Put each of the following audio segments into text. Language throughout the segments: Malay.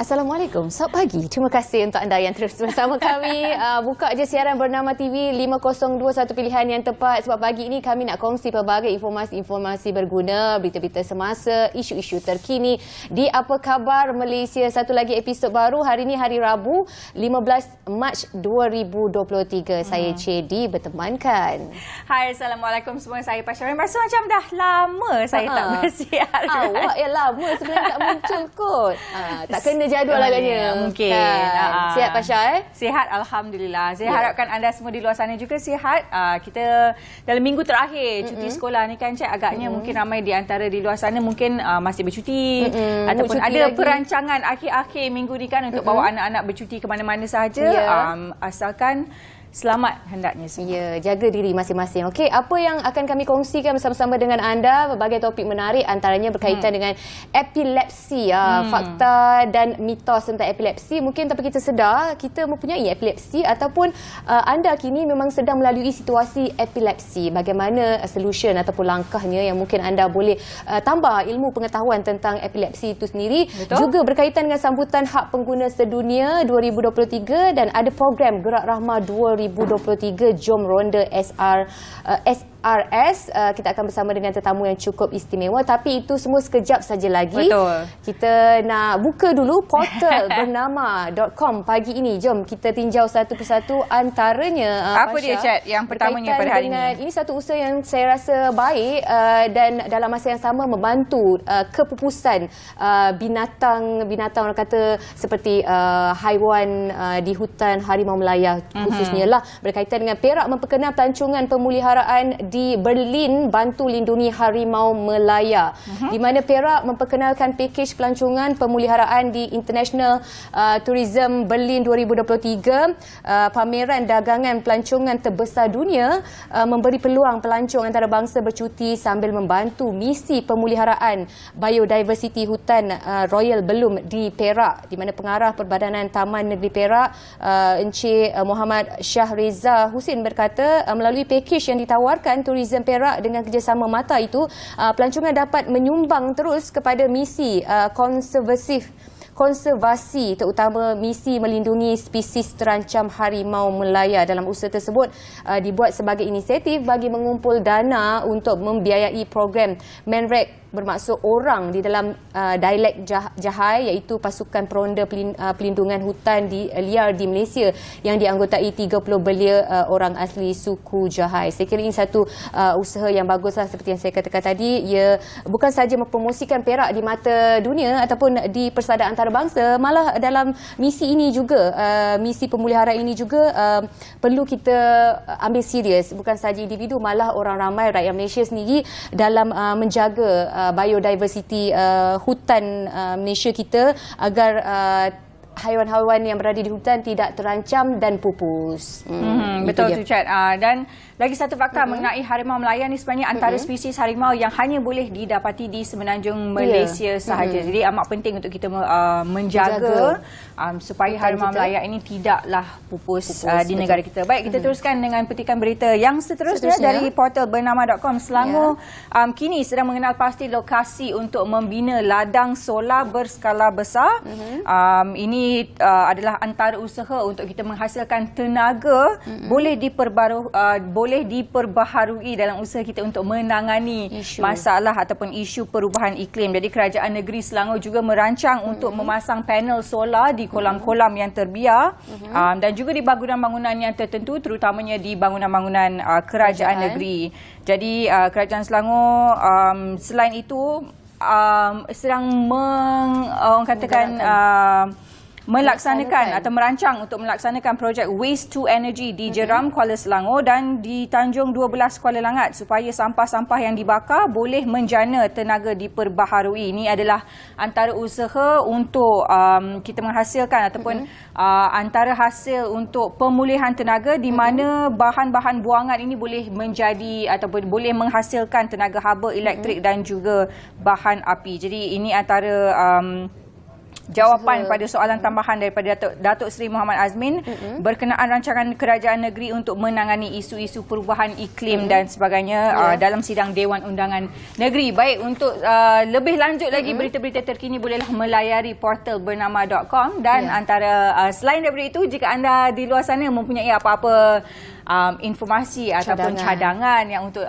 Assalamualaikum, selamat pagi. Terima kasih untuk anda yang terus bersama kami. Buka je siaran Bernama TV 5021 pilihan yang tepat sebab pagi ini kami nak kongsi pelbagai informasi berguna, berita-berita semasa, isu-isu terkini di Apa Khabar Malaysia. Satu lagi episod baru hari ini hari Rabu 15 Mac 2023. Saya Cedi bertemankan. Hai, Assalamualaikum semua. Saya Pasyarin. Rasa macam dah lama saya tak bersiar. Awak yang lama sebenarnya tak muncul kot. Tak kena jadual agaknya. Mungkin. Kan. Sihat Pasha? Sihat, Alhamdulillah. Saya harapkan anda semua di luar sana juga sihat. Kita dalam minggu terakhir cuti sekolah ni kan, Cik, agaknya mungkin ramai di antara di luar sana mungkin masih bercuti ataupun ada lagi perancangan akhir-akhir minggu ni kan untuk bawa anak-anak bercuti ke mana-mana sahaja. Asalkan selamat hendaknya semua. Ya, jaga diri masing-masing. Okey, apa yang akan kami kongsikan bersama-sama dengan anda? Berbagai topik menarik antaranya berkaitan dengan epilepsi, fakta dan mitos tentang epilepsi. Mungkin tanpa kita sedar, kita mempunyai epilepsi ataupun anda kini memang sedang melalui situasi epilepsi. Bagaimana solution ataupun langkahnya yang mungkin anda boleh tambah ilmu pengetahuan tentang epilepsi itu sendiri. Betul? Juga berkaitan dengan sambutan Hak Pengguna Sedunia 2023 dan ada program Gerak Rahmah 2023 Jom Ronda SRS. Kita akan bersama dengan tetamu yang cukup istimewa, tapi itu semua sekejap saja lagi. Betul. Kita nak buka dulu portal bernama.com pagi ini. Jom kita tinjau satu persatu antaranya. Apa dia, Chat, yang pertamanya pada hari ini? Ini satu usaha yang saya rasa baik dan dalam masa yang sama membantu kepupusan binatang orang kata seperti haiwan di hutan harimau Melaya khususnya lah, berkaitan dengan Perak memperkenal pelancongan pemeliharaan di Berlin bantu lindungi harimau Melaya, di mana Perak memperkenalkan pakej pelancongan pemeliharaan di International Tourism Berlin 2023. Pameran dagangan pelancongan terbesar dunia memberi peluang pelancong antarabangsa bercuti sambil membantu misi pemeliharaan biodiversiti hutan Royal Belum di Perak, di mana pengarah Perbadanan Taman Negeri Perak Encik Muhammad Syahriza Husin berkata melalui pakej yang ditawarkan Tourism Perak dengan kerjasama mata itu, pelancongan dapat menyumbang terus kepada misi konservasi terutama misi melindungi spesies terancam harimau Melaya. Dalam usaha tersebut dibuat sebagai inisiatif bagi mengumpul dana untuk membiayai program Menrek, bermaksud orang di dalam dialek Jahai, iaitu pasukan peronda pelindungan hutan liar di Malaysia yang dianggotai 30 belia orang asli suku Jahai. Saya kira ini satu usaha yang baguslah, seperti yang saya katakan tadi. Ia bukan sahaja mempromosikan Perak di mata dunia ataupun di persada antarabangsa, malah dalam misi ini juga, misi pemeliharaan ini juga perlu kita ambil serius. Bukan sahaja individu, malah orang ramai rakyat Malaysia sendiri dalam menjaga biodiversiti hutan Malaysia kita agar haiwan-haiwan yang berada di hutan tidak terancam dan pupus. Betul tu, Chat. Dan lagi satu fakta mengenai harimau Melaya ni, sebenarnya antara spesies harimau yang hanya boleh didapati di semenanjung Malaysia sahaja. Jadi amat penting untuk kita menjaga supaya harimau Melaya ini tidaklah pupus di negara kita. Baik, kita teruskan dengan petikan berita yang seterusnya dari portal bernama.com. Selangor kini sedang mengenal pasti lokasi untuk membina ladang solar berskala besar. Ini adalah antara usaha untuk kita menghasilkan tenaga boleh diperbaharui dalam usaha kita untuk menangani masalah ataupun isu perubahan iklim. Jadi kerajaan negeri Selangor juga merancang untuk memasang panel solar di kolam-kolam yang terbiar dan juga di bangunan-bangunan yang tertentu, terutamanya di bangunan-bangunan kerajaan negeri. Jadi kerajaan Selangor selain itu sedang melaksanakan atau merancang untuk melaksanakan projek Waste to Energy di Jeram, Kuala Selangor dan di Tanjung 12, Kuala Langat, supaya sampah-sampah yang dibakar boleh menjana tenaga diperbaharui. Ini adalah antara usaha untuk kita menghasilkan ataupun antara hasil untuk pemulihan tenaga, di mana bahan-bahan buangan ini boleh menjadi ataupun boleh menghasilkan tenaga haba elektrik dan juga bahan api. Jadi ini antara jawapan pada soalan tambahan daripada Datuk Seri Muhammad Azmin berkenaan rancangan kerajaan negeri untuk menangani isu-isu perubahan iklim dan sebagainya dalam sidang Dewan Undangan Negeri. Baik, untuk lebih lanjut lagi berita-berita terkini bolehlah melayari portal bernama.com dan antara selain daripada itu, jika anda di luar sana mempunyai apa-apa informasi ataupun cadangan yang untuk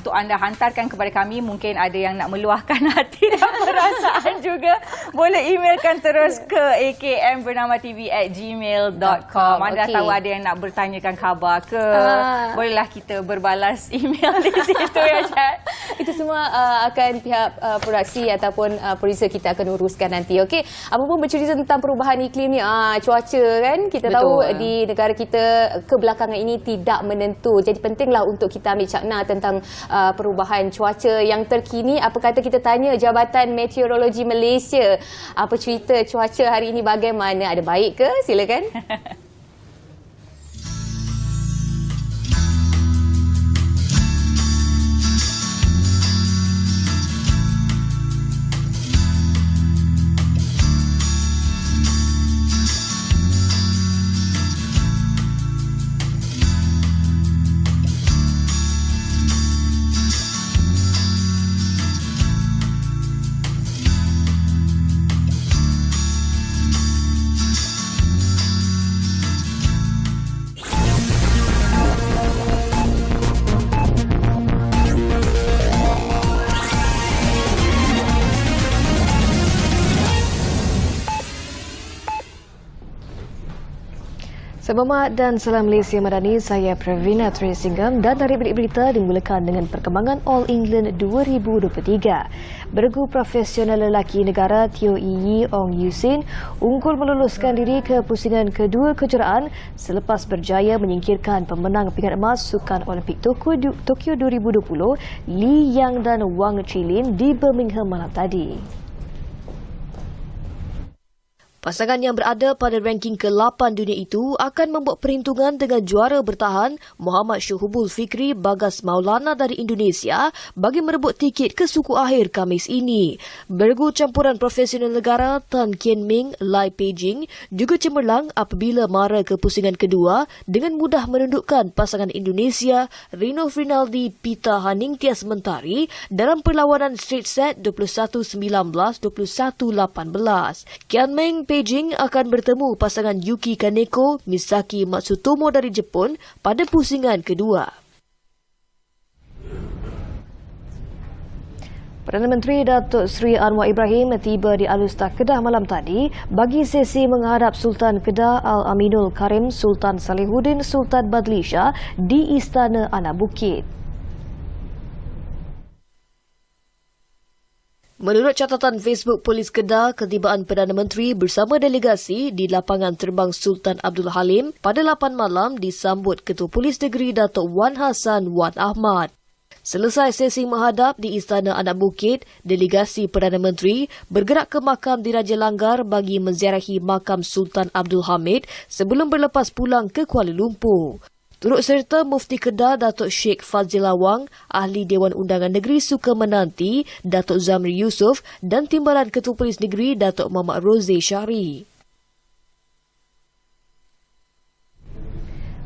anda hantarkan kepada kami, mungkin ada yang nak meluahkan hati dan perasaan juga, boleh emailkan terus ke akmbernama.tv@gmail.com. Anda tahu ada yang nak bertanyakan khabar ke, bolehlah kita berbalas email di situ ya, Chat. Itu semua akan pihak produksi ataupun produser kita akan uruskan nanti. Okey, apapun bercerita tentang perubahan iklim ni, cuaca kan, kita tahu di negara kita kebelakangan ini tidak menentu. Jadi pentinglah untuk kita ambil cakna tentang perubahan cuaca yang terkini. Apa kata kita tanya Jabatan Meteorologi Malaysia, apa cerita cuaca hari ini, bagaimana? Ada baik ke? Silakan. Selamat dan salam Malaysia Madani, saya Pravina Trisingham dan dari berita dimulakan dengan perkembangan All England 2023. Bergu profesional lelaki negara Teo Yi Ong Yusin unggul meluluskan diri ke pusingan kedua kejuaraan selepas berjaya menyingkirkan pemenang pingat emas Sukan Olimpik Tokyo 2020 Li Yang dan Wang Chilin di Birmingham malam tadi. Pasangan yang berada pada ranking ke-8 dunia itu akan membuat perhitungan dengan juara bertahan Muhammad Syuhubul Fikri Bagas Maulana dari Indonesia bagi merebut tiket ke suku akhir Khamis ini. Bergu campuran profesional negara Tan Kian Ming Lai Peijing juga cemerlang apabila mara ke pusingan kedua dengan mudah menundukkan pasangan Indonesia Rino Rinaldi Pita Haningtyas Mentari dalam perlawanan straight set 21-19, 21-18. Kian Ming Beijing akan bertemu pasangan Yuki Kaneko Misaki Matsutomo dari Jepun pada pusingan kedua. Perdana Menteri Datuk Seri Anwar Ibrahim tiba di Alustar Kedah malam tadi bagi sesi menghadap Sultan Kedah Al-Aminul Karim Sultan Salihuddin Sultan Badlisha di Istana Anak Bukit. Menurut catatan Facebook Polis Kedah, ketibaan Perdana Menteri bersama delegasi di lapangan terbang Sultan Abdul Halim pada 8 malam disambut Ketua Polis Negeri Datuk Wan Hassan Wan Ahmad. Selesai sesi menghadap di Istana Anak Bukit, delegasi Perdana Menteri bergerak ke makam Diraja Langgar bagi menziarahi makam Sultan Abdul Hamid sebelum berlepas pulang ke Kuala Lumpur. Turut serta Mufti Kedah Datuk Sheikh Fazil Awang, Ahli Dewan Undangan Negeri Suka Menanti Datuk Zamri Yusof dan Timbalan Ketua Polis Negeri Datuk Muhammad Rozi Syari.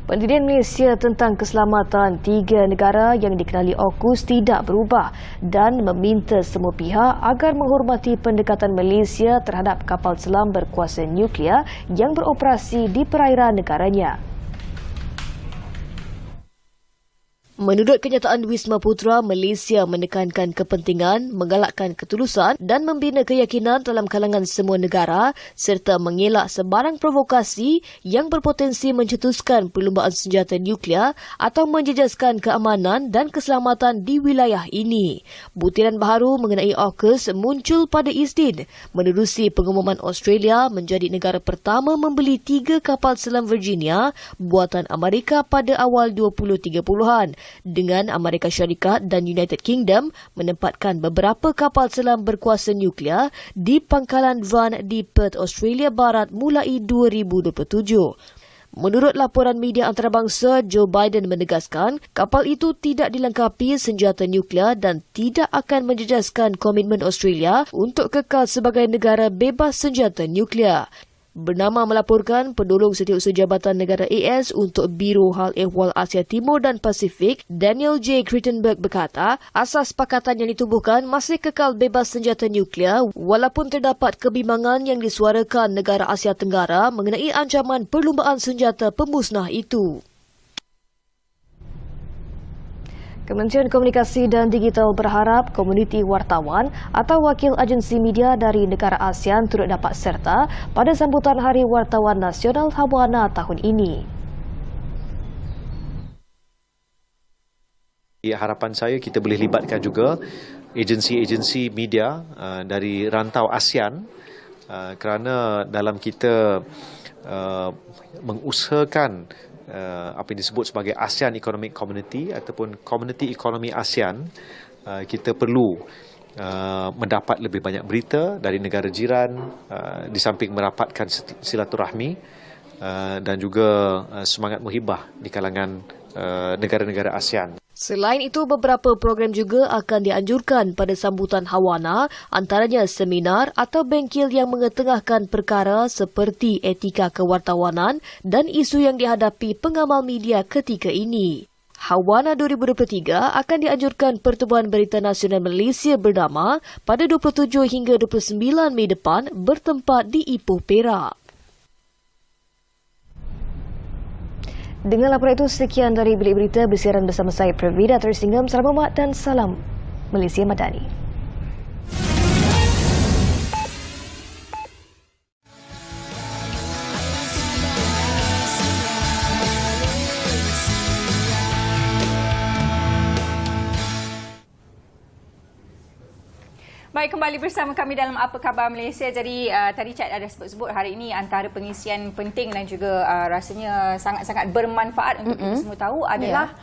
Pendirian Malaysia tentang keselamatan 3 negara yang dikenali AUKUS tidak berubah dan meminta semua pihak agar menghormati pendekatan Malaysia terhadap kapal selam berkuasa nuklear yang beroperasi di perairan negaranya. Menurut kenyataan Wisma Putra, Malaysia menekankan kepentingan, menggalakkan ketulusan dan membina keyakinan dalam kalangan semua negara serta mengelak sebarang provokasi yang berpotensi mencetuskan perlumbaan senjata nuklear atau menjejaskan keamanan dan keselamatan di wilayah ini. Butiran baharu mengenai AUKUS muncul pada Isnin menerusi pengumuman Australia menjadi negara pertama membeli 3 kapal selam Virginia buatan Amerika pada awal 2030-an. Dengan Amerika Syarikat dan United Kingdom menempatkan beberapa kapal selam berkuasa nuklear di pangkalan Van di Perth, Australia Barat mulai 2027. Menurut laporan media antarabangsa, Joe Biden menegaskan kapal itu tidak dilengkapi senjata nuklear dan tidak akan menjejaskan komitmen Australia untuk kekal sebagai negara bebas senjata nuklear. Bernama melaporkan penolong setiausaha Jabatan Negara AS untuk Biro Hal Ehwal Asia Timur dan Pasifik, Daniel J. Crittenberg berkata, asas sepakatan yang ditubuhkan masih kekal bebas senjata nuklear walaupun terdapat kebimbangan yang disuarakan negara Asia Tenggara mengenai ancaman perlumbaan senjata pemusnah itu. Kementerian Komunikasi dan Digital berharap komuniti wartawan atau wakil agensi media dari negara ASEAN turut dapat serta pada sambutan Hari Wartawan Nasional Hawana tahun ini. Harapan saya kita boleh libatkan juga agensi-agensi media dari rantau ASEAN kerana dalam kita mengusahakan apa yang disebut sebagai ASEAN Economic Community ataupun Community Ekonomi ASEAN, kita perlu mendapat lebih banyak berita dari negara jiran di samping merapatkan silaturahmi dan juga semangat muhibah di kalangan negara-negara ASEAN. Selain itu, beberapa program juga akan dianjurkan pada sambutan Hawana, antaranya seminar atau bengkel yang mengetengahkan perkara seperti etika kewartawanan dan isu yang dihadapi pengamal media ketika ini. Hawana 2023 akan dianjurkan Pertubuhan Berita Nasional Malaysia bernama pada 27 hingga 29 Mei depan bertempat di Ipoh, Perak. Dengan laporan itu, sekian dari Bilik Berita bersiaran bersama saya Pravida Tersinggam. Salam hormat dan salam Malaysia Madani. Baik, kembali bersama kami dalam Apa Khabar Malaysia. Jadi tadi Chat ada sebut-sebut hari ini antara pengisian penting dan juga rasanya sangat-sangat bermanfaat untuk kita semua tahu adalah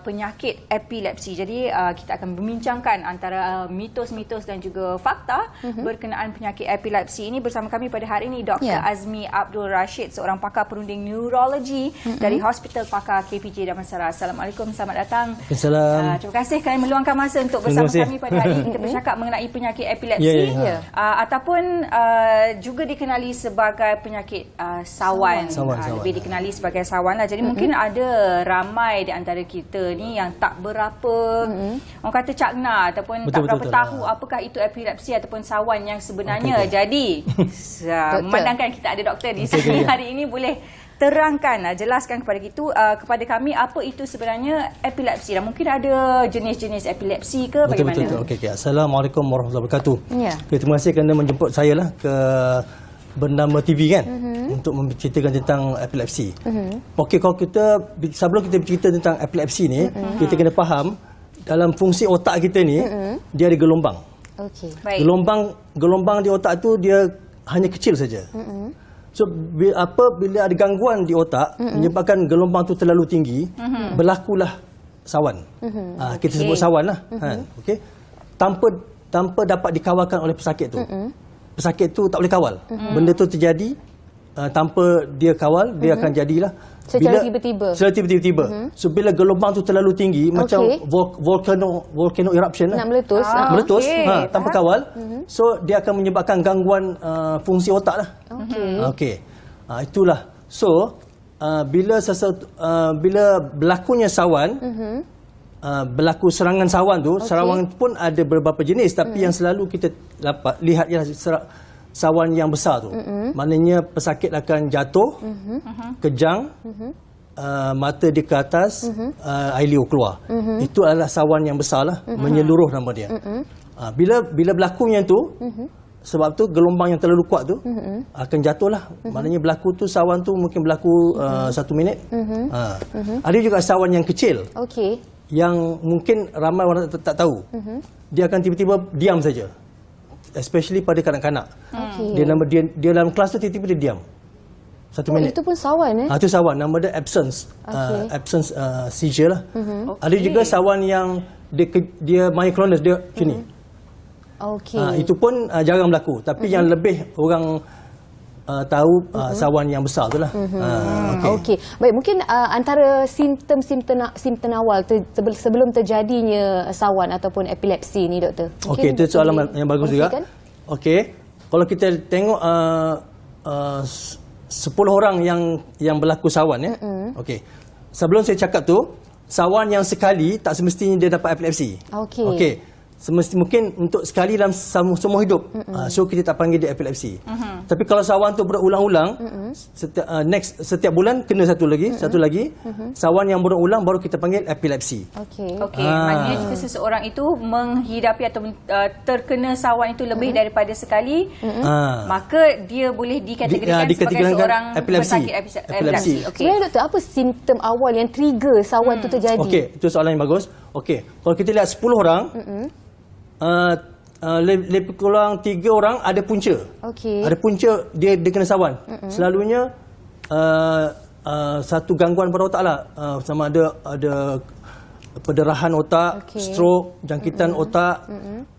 penyakit epilepsi. Jadi kita akan membincangkan antara mitos-mitos dan juga fakta berkenaan penyakit epilepsi ini. Bersama kami pada hari ini Dr. Azmi Abdul Rashid, seorang pakar perunding neurologi dari Hospital Pakar KPJ Damansara. Assalamualaikum, selamat datang. Assalamualaikum. Terima kasih kerana meluangkan masa untuk bersama kami pada hari ini. Kita bercakap mengenai penyakit epilepsi ataupun juga dikenali sebagai penyakit sawan. Lebih dikenali sebagai sawan lah. Jadi mungkin ada ramai di antara kita ni yang tak berapa orang kata cakna ataupun tak berapa tahu apakah itu epilepsi ataupun sawan yang sebenarnya. Jadi memandangkan kita ada doktor di sini hari ini, boleh terangkan, jelaskan kepada kami apa itu sebenarnya epilepsi dan mungkin ada jenis-jenis epilepsi ke bagaimana? Betul. Okey. Assalamualaikum warahmatullahi wabarakatuh. Terima kasih kerana menjemput saya lah ke Bernama TV kan untuk menceritakan tentang epilepsi. Okey, kalau sebelum kita bercerita tentang epilepsi ni, kita kena faham dalam fungsi otak kita ni dia ada gelombang. Baik. Gelombang di otak tu dia hanya kecil saja. So bila ada gangguan di otak menyebabkan gelombang tu terlalu tinggi, berlakulah sawan. Kita sebut sawan lah. Okey. Tanpa dapat dikawalkan oleh pesakit tu. Pesakit tu tak boleh kawal. Benda tu terjadi tanpa dia kawal, dia akan jadilah secara tiba-tiba. So bila gelombang tu terlalu tinggi, macam volcano eruption nak meletus, tanpa kawal, so dia akan menyebabkan gangguan fungsi otak lah. Okey. Itulah. So bila berlakunya sawan, berlaku serangan sawan tu, serangan pun ada beberapa jenis, tapi yang selalu kita dapat lihat ialah sawan yang besar tu. Maknanya pesakit akan jatuh, kejang, mata dia ke atas, air liur keluar. Itu adalah sawan yang besar lah, menyeluruh nama dia. Bila berlakunya tu, sebab tu gelombang yang terlalu kuat tu akan jatuhlah. Maknanya berlaku tu, sawan tu mungkin berlaku 1 minit. Ada juga sawan yang kecil. Yang mungkin ramai orang tak tahu. Dia akan tiba-tiba diam saja. Especially pada kanak-kanak. Dia dalam kelas tu tiba-tiba dia diam. 1 minit. Itu pun sawan Itu sawan. Nama dia absence. Absence seizure lah. Ada juga sawan yang dia myoclonus, dia macam ni. Itu pun jarang berlaku. Tapi yang lebih orang tahu sawan yang besar tu lah. Okey. Baik, mungkin antara simptom awal sebelum terjadinya sawan ataupun epilepsi ni, doktor. Okey, itu soalan yang bagus juga. Okey, kalau kita tengok 10 orang yang berlaku sawan ya. Okey. Sebelum saya cakap tu, sawan yang sekali tak semestinya dia dapat epilepsi. Okey. Mungkin untuk sekali dalam semua hidup. So kita tak panggil dia epilepsi. Tapi kalau sawan tu berulang-ulang, setiap bulan kena satu lagi. Sawan yang berulang baru kita panggil epilepsi. Okey, maknanya jika seseorang itu menghidapi atau terkena sawan itu lebih daripada sekali, maka dia boleh dikategorikan sebagai seorang pesakit epilepsi. Sebenarnya, doktor, apa simptom awal yang trigger sawan tu terjadi? Okey, itu soalan yang bagus. Okey, kalau kita lihat 10 orang, lebih kurang 3 orang ada punca. Ada punca dia kena sawan. Selalunya satu gangguan pada otak lah, sama ada perdarahan otak, stroke, jangkitan otak.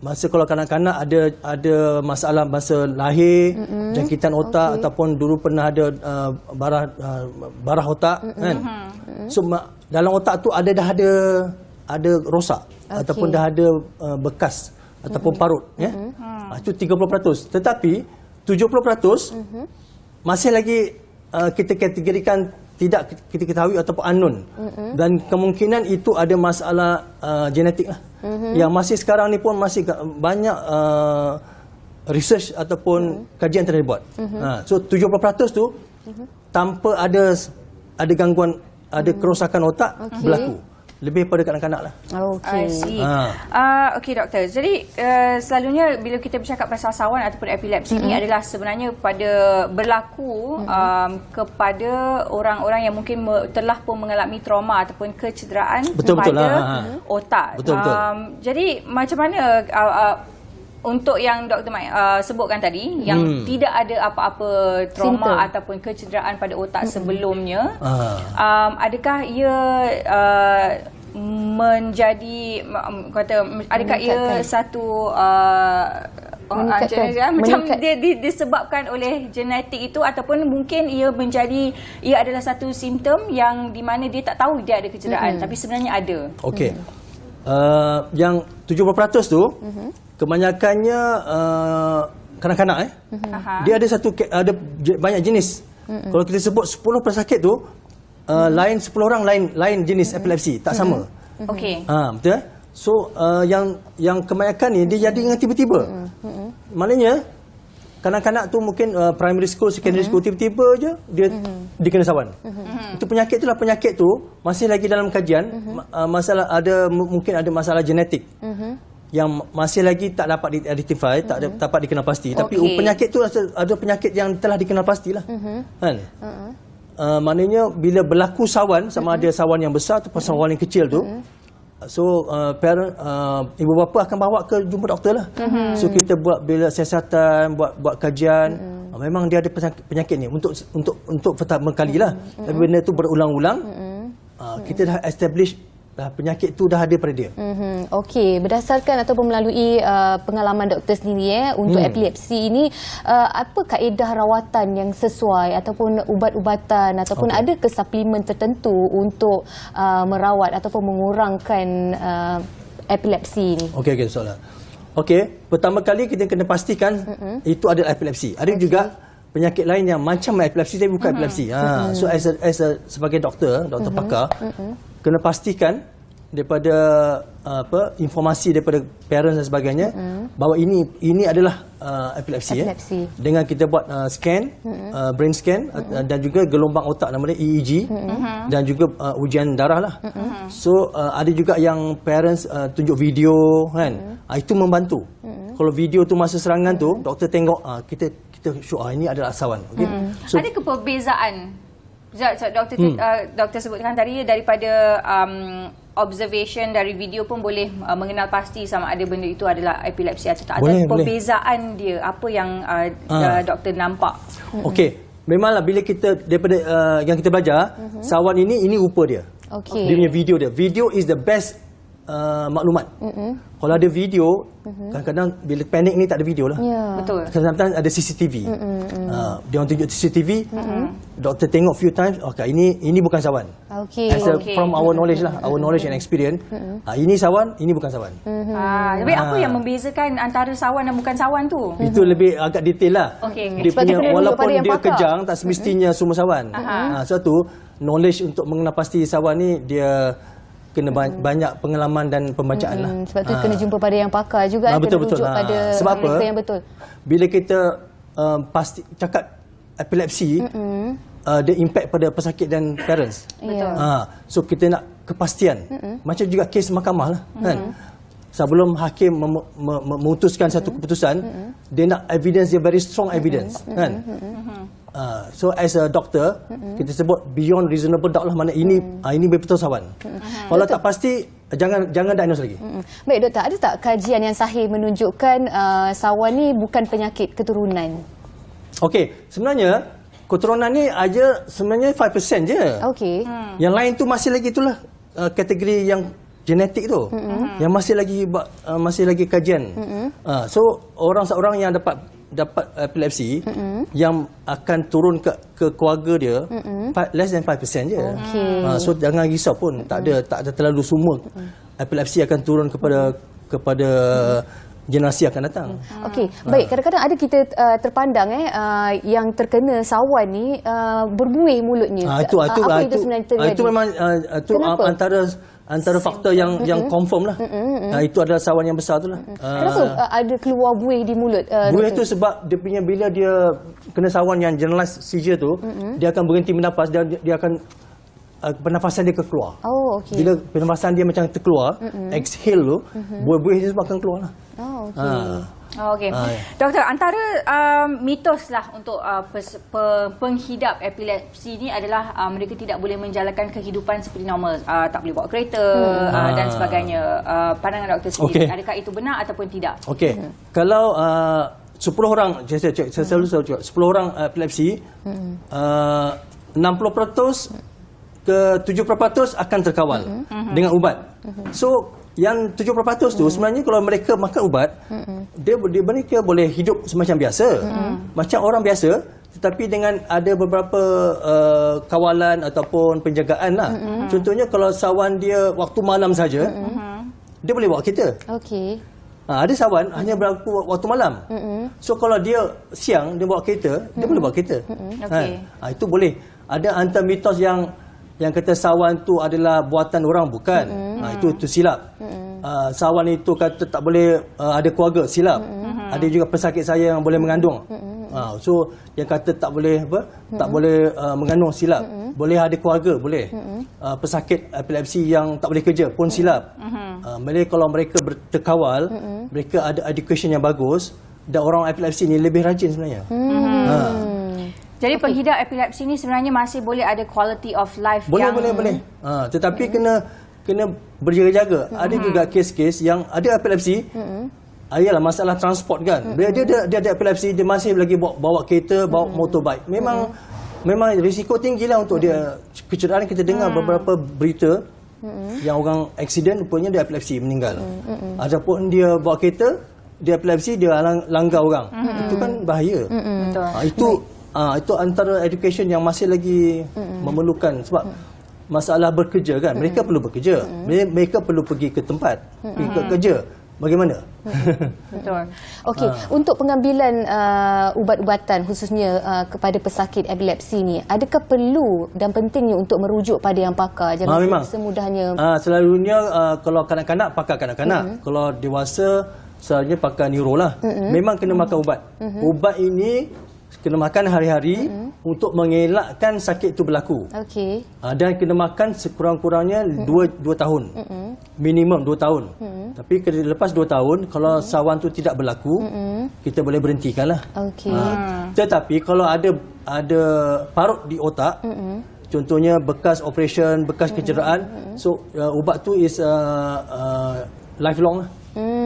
Masa kalau kanak-kanak ada masalah masa lahir, jangkitan otak, ataupun dulu pernah ada barah otak kan. So dalam otak tu dah ada rosak ataupun dah ada bekas ataupun parut ya. Itu 30%. Tetapi 70% masih lagi kita kategorikan tidak kita ketahui ataupun unknown. Dan kemungkinan itu ada masalah genetik lah. Yang masih sekarang ni pun masih banyak research ataupun kajian telah dibuat. So 70% tu tanpa ada gangguan, ada kerosakan otak berlaku. Lebih pada kanak-kanak lah. I see. Okey, doktor. Jadi selalunya bila kita bercakap pasal sawan ataupun epilepsi ini adalah sebenarnya berlaku kepada orang-orang yang mungkin telah pun mengalami trauma ataupun kecederaan pada otak. Jadi macam mana untuk yang Dr. Mike sebutkan tadi, yang tidak ada apa-apa trauma ataupun kecederaan pada otak sebelumnya, adakah ia adakah ia satu macam dia disebabkan oleh genetik itu, ataupun mungkin ia adalah satu simptom yang di mana dia tak tahu dia ada kecederaan tapi sebenarnya ada. Okey. Yang 70% tu kebanyakannya kanak-kanak dia ada banyak jenis. Kalau kita sebut 10 pesakit tu, lain 10 orang lain jenis epilepsi, tak sama. Okey. Betul. So yang kebanyakan ni dia jadi dengan tiba-tiba. Maknanya kanak-kanak tu mungkin primary school, secondary school, tiba-tiba je dia kena sawan. Itu penyakit tu masih lagi dalam kajian, mungkin ada masalah genetik. Yang masih lagi tak dapat identify, tak dapat dikenal pasti. Tapi penyakit tu ada penyakit yang telah dikenal pastilah. Kan? Maknanya bila berlaku sawan, sama ada sawan yang besar atau sawan yang kecil tu, so parent, ibu bapa akan bawa ke jumpa doktor lah. So kita buat bilik siasatan, buat kajian. Memang dia ada penyakit ni untuk pertama kali lah. Tapi benda tu berulang-ulang, kita dah establish penyakit tu dah ada pada dia. Okey, berdasarkan ataupun melalui pengalaman doktor sendiri untuk epilepsi ini, apa kaedah rawatan yang sesuai ataupun ubat-ubatan ataupun ada ke suplemen tertentu untuk merawat ataupun mengurangkan epilepsi ini? Okey, soalan. Okey, pertama kali kita kena pastikan itu adalah epilepsi. Ada juga penyakit lain yang macam epilepsi tapi bukan epilepsi. So sebagai doktor pakar, kena pastikan daripada informasi daripada parents dan sebagainya bahawa ini adalah epilepsi. Dengan kita buat scan, brain scan dan juga gelombang otak, namanya EEG, dan juga ujian darah lah. So ada juga yang parents tunjuk video kan. Itu membantu. Kalau video tu masa serangan tu doktor tengok, kita show ini adalah sawan. So, ada ke perbezaan doktor sebutkan tadi daripada observation dari video pun boleh mengenal pasti sama ada benda itu adalah epilepsi atau tak? Ada perbezaan dia, apa yang doktor nampak? Okey, memanglah bila kita daripada yang kita belajar, sawan ini rupa dia. Dia punya video dia. Video is the best maklumat. Kalau ada video, kadang-kadang bila panik ni tak ada video lah. Betul. Kadang-kadang ada CCTV. Dia orang tunjuk CCTV, doktor tengok few times, okay, ini bukan sawan. From our knowledge lah, our knowledge and experience, ini sawan, ini bukan sawan. Tapi apa yang membezakan antara sawan dan bukan sawan tu? Itu lebih agak detail lah. Dia punya, walaupun dia kejang, tak semestinya semua sawan. Sebab tu, knowledge untuk mengenal pasti sawan ni, dia kena banyak pengalaman dan pembacaan lah. Sebab tu kena jumpa pada yang pakar juga, betul, kena rujuk pada sebab mereka apa? yang betul. Bila kita pasti cakap epilepsi, dia impact pada pesakit dan parents. So kita nak kepastian. Macam juga kes mahkamah lah, kan? Sebelum hakim memutuskan satu keputusan, dia nak evidence, dia very strong evidence, kan? So as a doctor, kita sebut beyond reasonable doubt lah, mana ini betul sawan. Kalau tak pasti, jangan diagnose lagi. Baik doktor, ada tak kajian yang sahih menunjukkan sawan ni bukan penyakit keturunan? Okey, sebenarnya keturunan ni aja sebenarnya 5% je. Yang lain tu masih lagi itulah kategori yang genetik tu, yang masih lagi kajian. So seorang yang dapat epilepsi, yang akan turun ke keluarga dia, less than 5% je. So jangan risau pun, tak ada terlalu semua epilepsi akan turun kepada generasi akan datang. Baik, kadang-kadang ada kita terpandang yang terkena sawan ni berbuih mulutnya. Itu sebenarnya terjadi? Itu memang antara faktor yang confirm lah. Itu adalah sawan yang besar tu lah. Kenapa ada keluar buih di mulut? Buih tu sebab dia punya, bila dia kena sawan yang generalized seizure tu, dia akan berhenti bernafas, dia akan pernafasan dia keluar. Bila pernafasan dia macam terkeluar, exhale tu, buih-buih dia semua akan keluar lah. Doktor, antara mitos lah untuk penghidap epilepsi ni adalah mereka tidak boleh menjalankan kehidupan seperti normal, tak boleh bawa kereta dan sebagainya. Pandangan doktor sendiri, adakah itu benar ataupun tidak? Kalau 10 orang, saya selalu cakap 10 orang epilepsi, 60% ke 70% akan terkawal dengan ubat. So yang 70% tu sebenarnya kalau mereka makan ubat, mereka boleh hidup semacam biasa, macam orang biasa, tetapi dengan ada beberapa kawalan ataupun penjagaan lah. Contohnya kalau sawan dia waktu malam saja, dia boleh bawa kereta. Ada sawan hanya berlaku waktu malam. So kalau dia siang dia bawa kereta, dia boleh bawa kereta. Itu boleh. Ada hantar mitos yang kata sawan tu adalah buatan orang, bukan. Itu silap. Sawan itu kata tak boleh ada keluarga, silap. Ada juga pesakit saya yang boleh mengandung. So yang kata tak boleh tak boleh mengandung, silap. Boleh ada keluarga, boleh. Pesakit epilepsi yang tak boleh kerja pun silap. Kalau mereka terkawal, mereka ada education yang bagus, dan orang epilepsi ni lebih rajin sebenarnya. Jadi penghidap epilepsi ni sebenarnya masih boleh ada quality of life boleh. Tetapi kena berjaga-jaga. Ada juga kes-kes yang ada epilepsi, ayalah masalah transport kan. Bila dia ada epilepsi, dia masih lagi bawa kereta, bawa motorbike. Memang risiko tinggilah untuk dia. Kecederaan kita dengar beberapa berita yang orang aksiden rupanya dia epilepsi, meninggal. Ataupun dia bawa kereta, dia epilepsi, dia langgar orang. Itu kan bahaya. Itu antara education yang masih lagi memerlukan, sebab masalah bekerja kan, mereka perlu bekerja, mereka perlu pergi ke tempat, pergi ke kerja. Bagaimana? Betul. Untuk pengambilan ubat-ubatan khususnya kepada pesakit epilepsi ni, adakah perlu dan pentingnya untuk merujuk pada yang pakar? Jangan semudahnya. Selalunya kalau kanak-kanak, pakar kanak-kanak. Kalau dewasa, selalunya pakar neuro lah. Memang kena makan ubat. Ubat ini kena makan hari-hari untuk mengelakkan sakit itu berlaku. Dan kena makan sekurang-kurangnya 2 tahun. Minimum 2 tahun. Tapi lepas 2 tahun, kalau sawan itu tidak berlaku, kita boleh berhentikanlah. Tetapi kalau ada parut di otak, contohnya bekas operation, bekas kecederaan, so ubat tu is lifelong lah.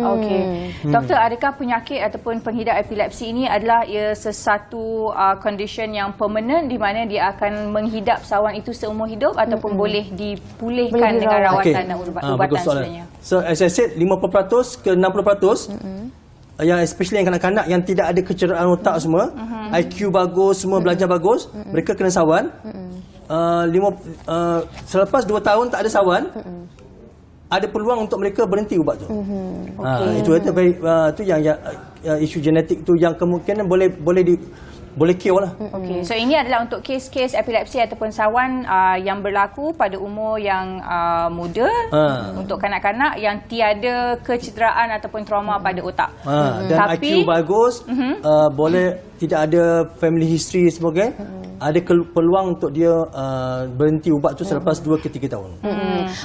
Okey. Doktor, adakah penyakit ataupun penghidap epilepsi ini adalah ia sesuatu condition yang permanent di mana dia akan menghidap sawan itu seumur hidup ataupun boleh dipulihkan Boleh dengan dirawat. rawatan dan ubatan bagus soalan. sebenarnya? So as I said, 50% ke 60% yang especially yang kanak-kanak yang tidak ada kecederaan otak semua, IQ bagus, semua belajar bagus, mereka kena sawan. Selepas 2 tahun tak ada sawan, ada peluang untuk mereka berhenti ubat tu. Itu yang isu genetik tu yang kemungkinan boleh cure lah. Okey. So ini adalah untuk kes-kes epilepsi ataupun sawan yang berlaku pada umur yang muda untuk kanak-kanak yang tiada kecederaan ataupun trauma pada otak. Dan IQ bagus, boleh tidak ada family history sebagainya, ada peluang untuk dia berhenti ubat tu selepas 2 ke 3 tahun.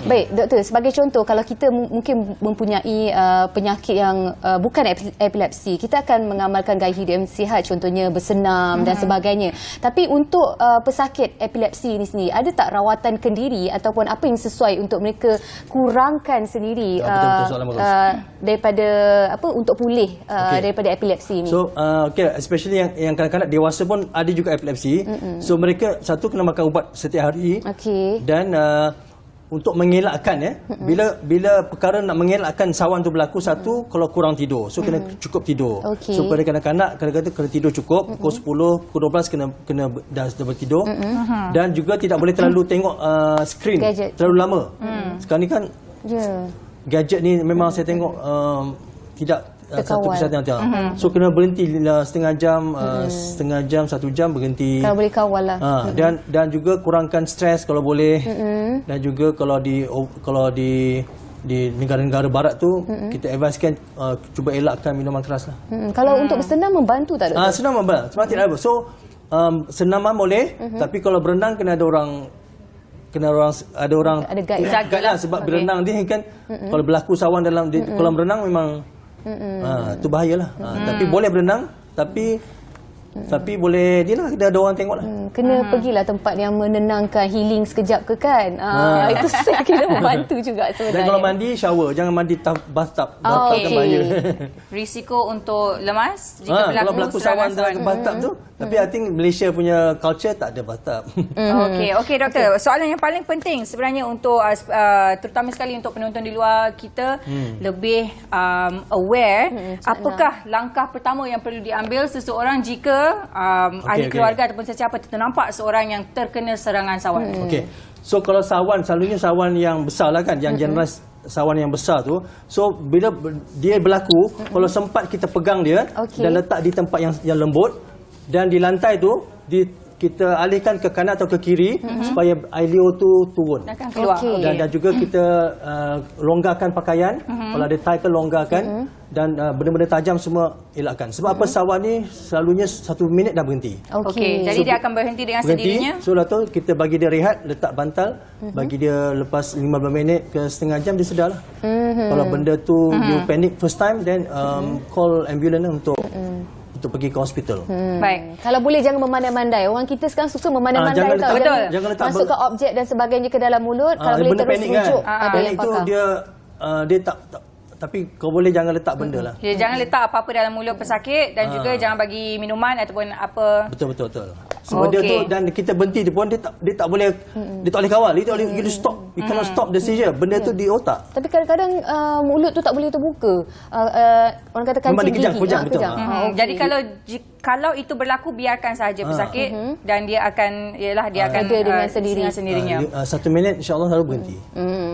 Baik, doktor, sebagai contoh, kalau kita mungkin mempunyai penyakit yang bukan epilepsi, kita akan mengamalkan gaya hidup yang sihat, contohnya bersenam dan sebagainya. Tapi untuk pesakit epilepsi ini sendiri, ada tak rawatan kendiri ataupun apa yang sesuai untuk mereka kurangkan sendiri Betul-betul, soalan bagus. daripada untuk pulih daripada epilepsi ini? So, especially yang kanak-kanak dewasa pun ada juga epilepsi. So mereka satu kena makan ubat setiap hari. Dan untuk mengelakkan bila perkara nak mengelakkan sawan tu berlaku, satu kalau kurang tidur, so kena cukup tidur. So pada kanak-kanak kadang-kadang kena tidur cukup, pukul 10, pukul 12 kena dah bertidur. Dan juga tidak boleh terlalu tengok skrin terlalu lama. Sekarang ni kan gadget ni memang saya tengok tidak satu kesihatan yang so kena berhenti setengah jam 1 jam berhenti kalau boleh kawal lah. Dan juga kurangkan stres kalau boleh. Dan juga kalau di negara-negara barat tu kita advisekan cuba elakkan minuman keras lah. Kalau untuk bersenam membantu tak, doktor? Senam membantu, sebab tidak apa. So senaman boleh, tapi kalau berenang kena ada orang guide lah, sebab berenang dia kan kalau berlaku sawan dalam kolam renang memang tu bahayalah. Tapi boleh berenang, tapi boleh dia ada orang tengok lah. Kena pergilah tempat yang menenangkan, healing sekejap ke kan. Itu saya kira membantu juga sebenarnya. Dan kalau mandi, shower, jangan mandi bathtub. Bathtub kan bahaya. Risiko untuk lemas jika kalau berlaku sawan dalam bathtub tu. Tapi I think Malaysia punya culture tak ada bathtub. Okey doktor, soalan yang paling penting sebenarnya untuk terutama sekali untuk penonton di luar kita lebih aware, apakah langkah pertama yang perlu diambil seseorang jika ahli keluarga ataupun sesiapa ternampak seorang yang terkena serangan sawan. Okey. So kalau sawan, selalunya sawan yang besar lah kan, yang general sawan yang besar tu. So bila dia berlaku, kalau sempat kita pegang dia dan letak di tempat yang lembut, dan di lantai tu kita alihkan ke kanan atau ke kiri supaya ailio tu turun. Akan keluar. Dan juga kita longgarkan pakaian. Kalau ada tie ke longgarkan. Dan benda-benda tajam semua elakkan. Sebab apa, sawan ni selalunya 1 minit dah berhenti. Jadi dia akan berhenti dengan sendirinya. So lepas tu kita bagi dia rehat, letak bantal, bagi dia lepas 15 minit ke setengah jam dia sedar lah. Kalau benda tu you panic first time, then call ambulance untuk pergi ke hospital. Baik. Kalau boleh jangan memandai-mandai. Orang kita sekarang suka memandai-mandai tau. Betul. Masukkan objek dan sebagainya ke dalam mulut. Kalau boleh terus rujuk pada yang pakar. Dia tak tapi kau boleh jangan letak benda lah. Jangan letak apa-apa dalam mulut pesakit dan juga jangan bagi minuman ataupun apa. Betul. Sebab dia tu, dan kita berhenti dia pun dia tak boleh kawal. Dia tak boleh you stop. You cannot stop the seizure. Benda tu di otak. Tapi kadang-kadang mulut tu tak boleh terbuka. Orang kata kancing gigi. Kejang, betul. Jadi kalau itu berlaku, biarkan sahaja pesakit dan dia akan ada dengan sendirinya. 1 minit insya-Allah selalu berhenti.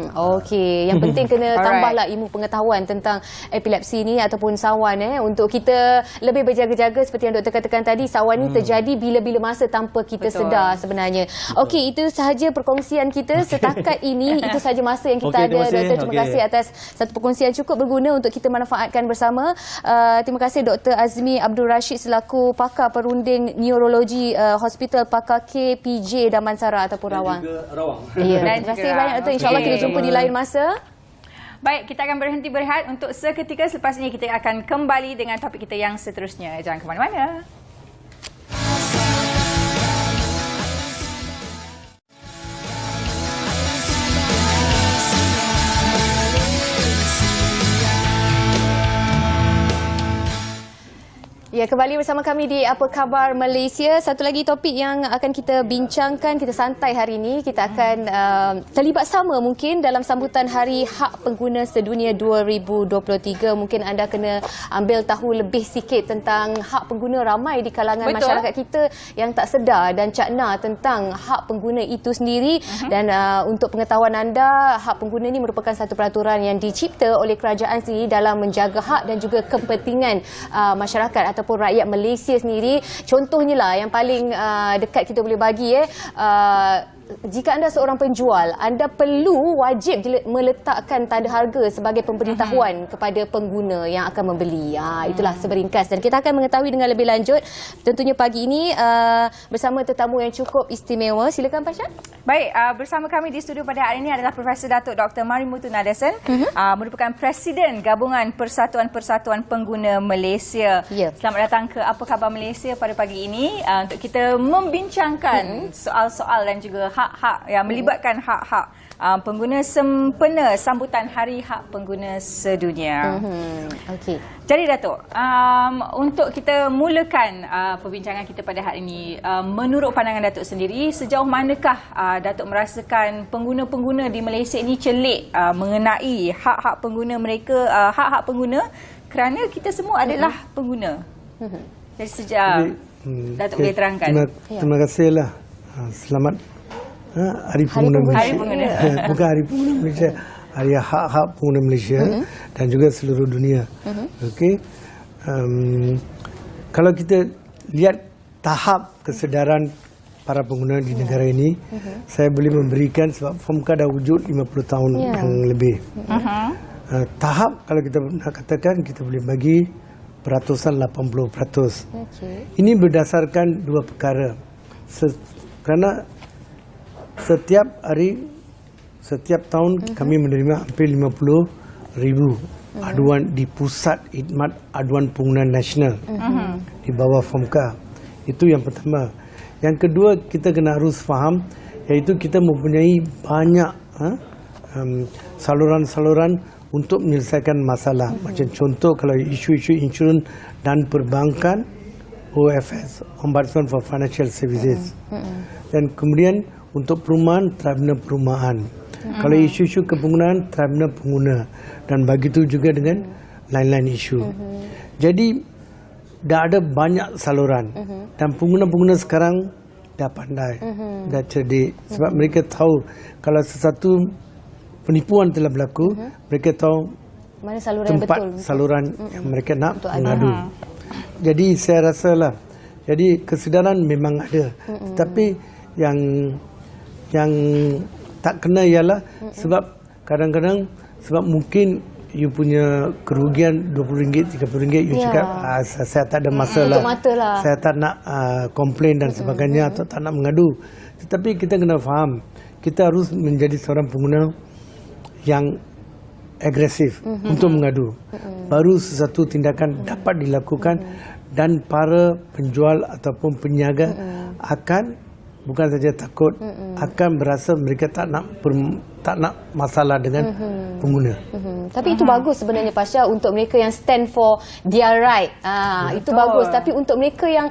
Okey, yang penting kena tambahlah ilmu pengetahuan tentang epilepsi ni ataupun sawan untuk kita lebih berjaga-jaga. Seperti yang doktor katakan tadi, sawan ni terjadi bila-bila masa tanpa kita sedar sebenarnya. Okey, itu sahaja perkongsian kita setakat ini. Itu sahaja masa yang kita ada. Doktor, terima kasih atas satu perkongsian cukup berguna untuk kita manfaatkan bersama. Terima kasih Dr. Azmi Abdul Rashid selaku pakar perunding neurologi Hospital Pakar KPJ Damansara ataupun Rawang. Terima kasih banyak Doktor. InsyaAllah kita jumpa di lain masa. Baik, kita akan berhenti berehat untuk seketika. Selepas ini kita akan kembali dengan topik kita yang seterusnya. Jangan ke mana-mana. Ya, kembali bersama kami di Apa Khabar Malaysia. Satu lagi topik yang akan kita bincangkan, kita santai hari ini. Kita akan terlibat sama mungkin dalam sambutan Hari Hak Pengguna Sedunia 2023. Mungkin anda kena ambil tahu lebih sikit tentang hak pengguna. Ramai di kalangan masyarakat kita yang tak sedar dan cakna tentang hak pengguna itu sendiri. Dan untuk pengetahuan anda, hak pengguna ini merupakan satu peraturan yang dicipta oleh kerajaan sendiri dalam menjaga hak dan juga kepentingan masyarakat ataupun rakyat Malaysia sendiri. Contohnya lah yang paling dekat kita boleh bagi jika anda seorang penjual, anda perlu wajib meletakkan tanda harga sebagai pemberitahuan kepada pengguna yang akan membeli. Itulah seberingkas, dan kita akan mengetahui dengan lebih lanjut tentunya pagi ini bersama tetamu yang cukup istimewa. Silakan Pak Syed. Baik, bersama kami di studio pada hari ini adalah Profesor Datuk Dr. Marimutu Nadasen, merupakan Presiden Gabungan Persatuan-Persatuan Pengguna Malaysia. Selamat datang ke Apa Khabar Malaysia pada pagi ini untuk kita membincangkan soal-soal dan juga hak-hak yang melibatkan hak-hak pengguna sempena sambutan Hari Hak Pengguna Sedunia. Okey. Jadi Datuk, untuk kita mulakan perbincangan kita pada hari ini, menurut pandangan Datuk sendiri, sejauh manakah Datuk merasakan pengguna-pengguna di Malaysia ini celik mengenai hak-hak pengguna mereka, hak-hak pengguna, kerana kita semua adalah pengguna. Jadi sejak Datuk boleh terangkan. Terima kasihlah. Selamat Hari Pengguna Malaysia. Bukan Hari Pengguna Malaysia, Hari Hak-Hak Pengguna Malaysia dan juga seluruh dunia. Okey. Kalau kita lihat tahap kesedaran para pengguna di negara ini, saya boleh memberikan, sebab FOMCA dah wujud 50 tahun yang lebih. Tahap kalau kita nak katakan, kita boleh bagi peratusan 80%. Ini berdasarkan dua perkara. Kerana setiap hari, setiap tahun kami menerima hampir 50,000 aduan di Pusat Khidmat Aduan Pengguna Nasional di bawah FOMCA. Itu yang pertama. Yang kedua, kita kena harus faham, iaitu kita mempunyai banyak saluran-saluran untuk menyelesaikan masalah. Macam contoh, kalau isu-isu insurans dan perbankan, OFS, Ombudsman for Financial Services. Dan kemudian untuk perumahan, Tribunal Perumahan. Kalau isu-isu kepenggunaan, Tribunal Pengguna. Dan begitu juga dengan lain-lain isu. Jadi dah ada banyak saluran. Dan pengguna-pengguna sekarang dah pandai, dah cerdik. Sebab mereka tahu kalau sesuatu penipuan telah berlaku, mereka tahu mana saluran tempat yang betul saluran yang mereka nak mengadu. Jadi saya rasalah, jadi kesedaran memang ada. Tetapi yang tak kena ialah sebab kadang-kadang, sebab mungkin you punya kerugian RM20, RM30, you cakap saya tak ada masalah, saya tak nak komplain dan sebagainya, atau tak nak mengadu. Tetapi kita kena faham, kita harus menjadi seorang pengguna yang agresif untuk mengadu. Baru sesuatu tindakan dapat dilakukan dan para penjual ataupun peniaga akan bukan saja takut, akan berasa mereka tak nak masalah dengan pengguna. Tapi itu bagus sebenarnya Pasha, untuk mereka yang stand for their right. Itu bagus. Tapi untuk mereka yang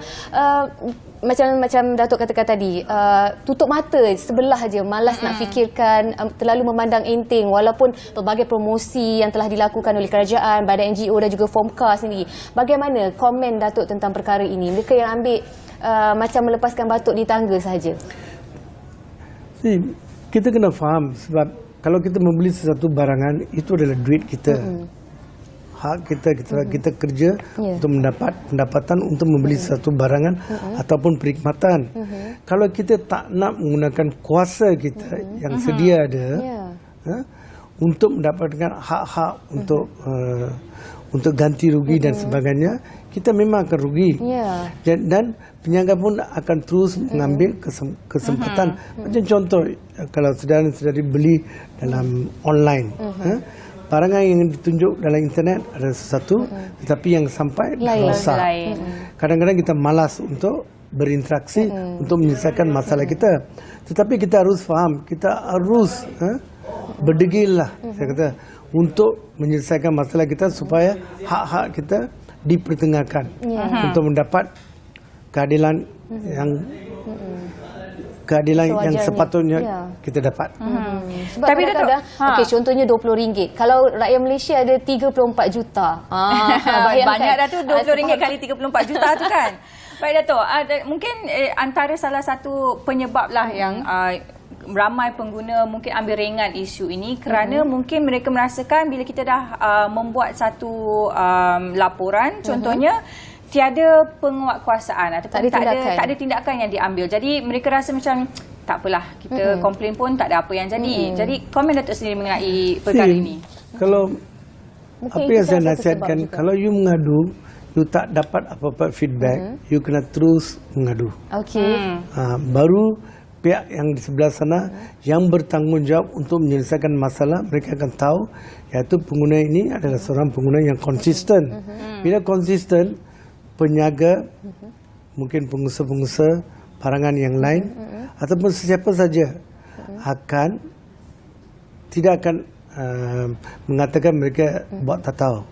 macam Datuk katakan tadi, tutup mata sebelah aja, malas nak fikirkan, terlalu memandang enteng, walaupun pelbagai promosi yang telah dilakukan oleh kerajaan, badan NGO dan juga FOMCA sendiri. Bagaimana komen Datuk tentang perkara ini? Mereka yang ambil macam melepaskan batuk di tangga sahaja. Kita kena faham, sebab kalau kita membeli sesuatu barangan, itu adalah duit kita. Hak kita kerja untuk mendapat pendapatan untuk membeli sesuatu barangan ataupun perkhidmatan. Kalau kita tak nak menggunakan kuasa kita yang sedia ada untuk mendapatkan hak-hak untuk ganti rugi dan sebagainya, kita memang akan rugi. Dan peniaga pun akan terus mengambil kesempatan. Macam contoh, kalau saudara-saudari beli dalam online, barangan yang ditunjuk dalam internet ada sesuatu, tetapi yang sampai rosak. Kadang-kadang kita malas untuk berinteraksi, untuk menyelesaikan masalah kita. Tetapi kita harus faham, kita harus berdegil lah, saya kata, untuk menyelesaikan masalah kita supaya hak-hak kita dipertengahkan untuk mendapat keadilan yang sepatutnya kita dapat. Sebab Tapi kadang-kadang, okey, contohnya RM20. Kalau rakyat Malaysia ada 34 juta. Banyak dah tu, RM20 kali 34 juta tu kan. Baik Dato', mungkin antara salah satu penyebab lah yang ramai pengguna mungkin ambil ringan isu ini kerana mungkin mereka merasakan bila kita dah membuat satu laporan, contohnya tiada penguatkuasaan ataupun tak ada tindakan yang diambil. Jadi mereka rasa macam tak apalah, kita komplain pun tak ada apa yang jadi. Jadi komen Datuk sendiri mengenai perkara ini. Kalau Mungkin apa itu yang saya salah satu nasihatkan, sebab juga. kalau you mengadu, you tak dapat apa-apa feedback, you kena terus mengadu. Okey. Baru pihak yang di sebelah sana yang bertanggungjawab untuk menyelesaikan masalah, mereka akan tahu iaitu pengguna ini adalah seorang pengguna yang konsisten. Bila konsisten, penyaga, mungkin pengusaha-pengusaha barangan yang lain ataupun sesiapa saja tidak akan mengatakan mereka buat tak tahu.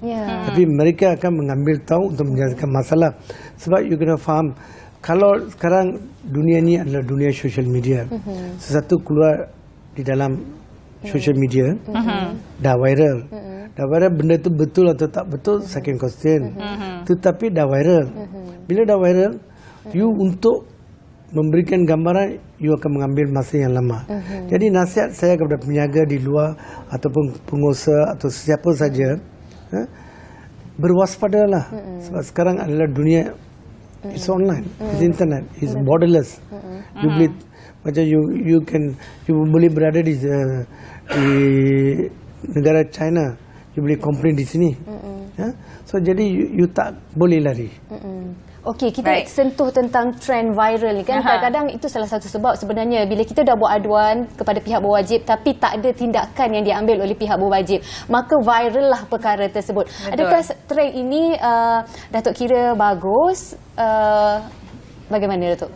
Tapi mereka akan mengambil tahu untuk menyelesaikan masalah. Sebab you kena faham, kalau sekarang dunia ni adalah dunia social media. Sesuatu keluar di dalam social media dah viral. Dah viral, benda tu betul atau tak betul second question. Tetapi dah viral. Bila dah viral, you untuk memberikan gambaran, you akan mengambil masa yang lama. Jadi nasihat saya kepada peniaga di luar ataupun pengusaha atau sesiapa saja, berwaspadalah. Sebab sekarang adalah dunia it's online, it's internet, it's borderless. You boleh macam you boleh berada di negara China, you boleh komplain di sini. So jadi you tak boleh lari. Okey, kita sentuh tentang trend viral ni kan. Kadang-kadang itu salah satu sebab sebenarnya bila kita dah buat aduan kepada pihak berwajib tapi tak ada tindakan yang diambil oleh pihak berwajib, maka viral lah perkara tersebut. Betul. Adakah trend ini Datuk kira bagus? Bagaimana Datuk?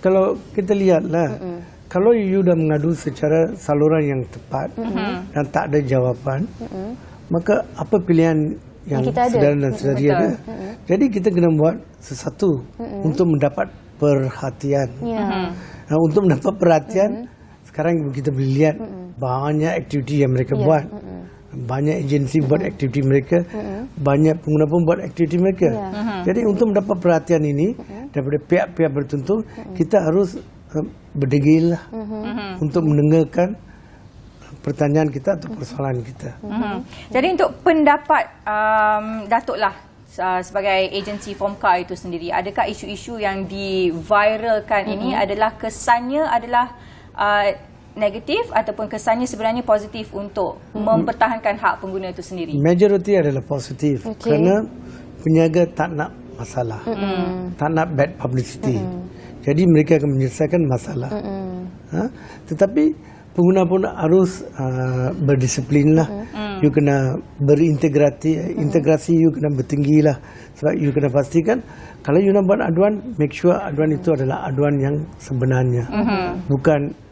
Kalau kita lihatlah, kalau you dah mengadu secara saluran yang tepat dan tak ada jawapan, maka apa pilihan yang saudara dan saudari ada? Jadi kita kena buat sesuatu untuk mendapat perhatian. Untuk mendapat perhatian, sekarang kita boleh lihat banyak aktiviti yang mereka buat. Banyak agensi buat aktiviti mereka, banyak pengguna pun buat aktiviti mereka. Jadi untuk mendapat perhatian ini daripada pihak-pihak tertentu, kita harus berdegil untuk mendengarkan pertanyaan kita atau persoalan kita. Jadi untuk pendapat Datuk lah sebagai agensi Fomka itu sendiri, adakah isu-isu yang diviralkan ini adalah kesannya adalah negatif ataupun kesannya sebenarnya positif untuk mempertahankan hak pengguna itu sendiri? Majoriti adalah positif kerana peniaga tak nak masalah, tak nak bad publicity. Jadi mereka akan menyelesaikan masalah. Tetapi pengguna pun harus berdisiplin lah. You kena integrasi you kena bertinggi lah. Sebab you kena pastikan kalau you nak buat aduan, make sure aduan itu adalah aduan yang sebenarnya. Bukan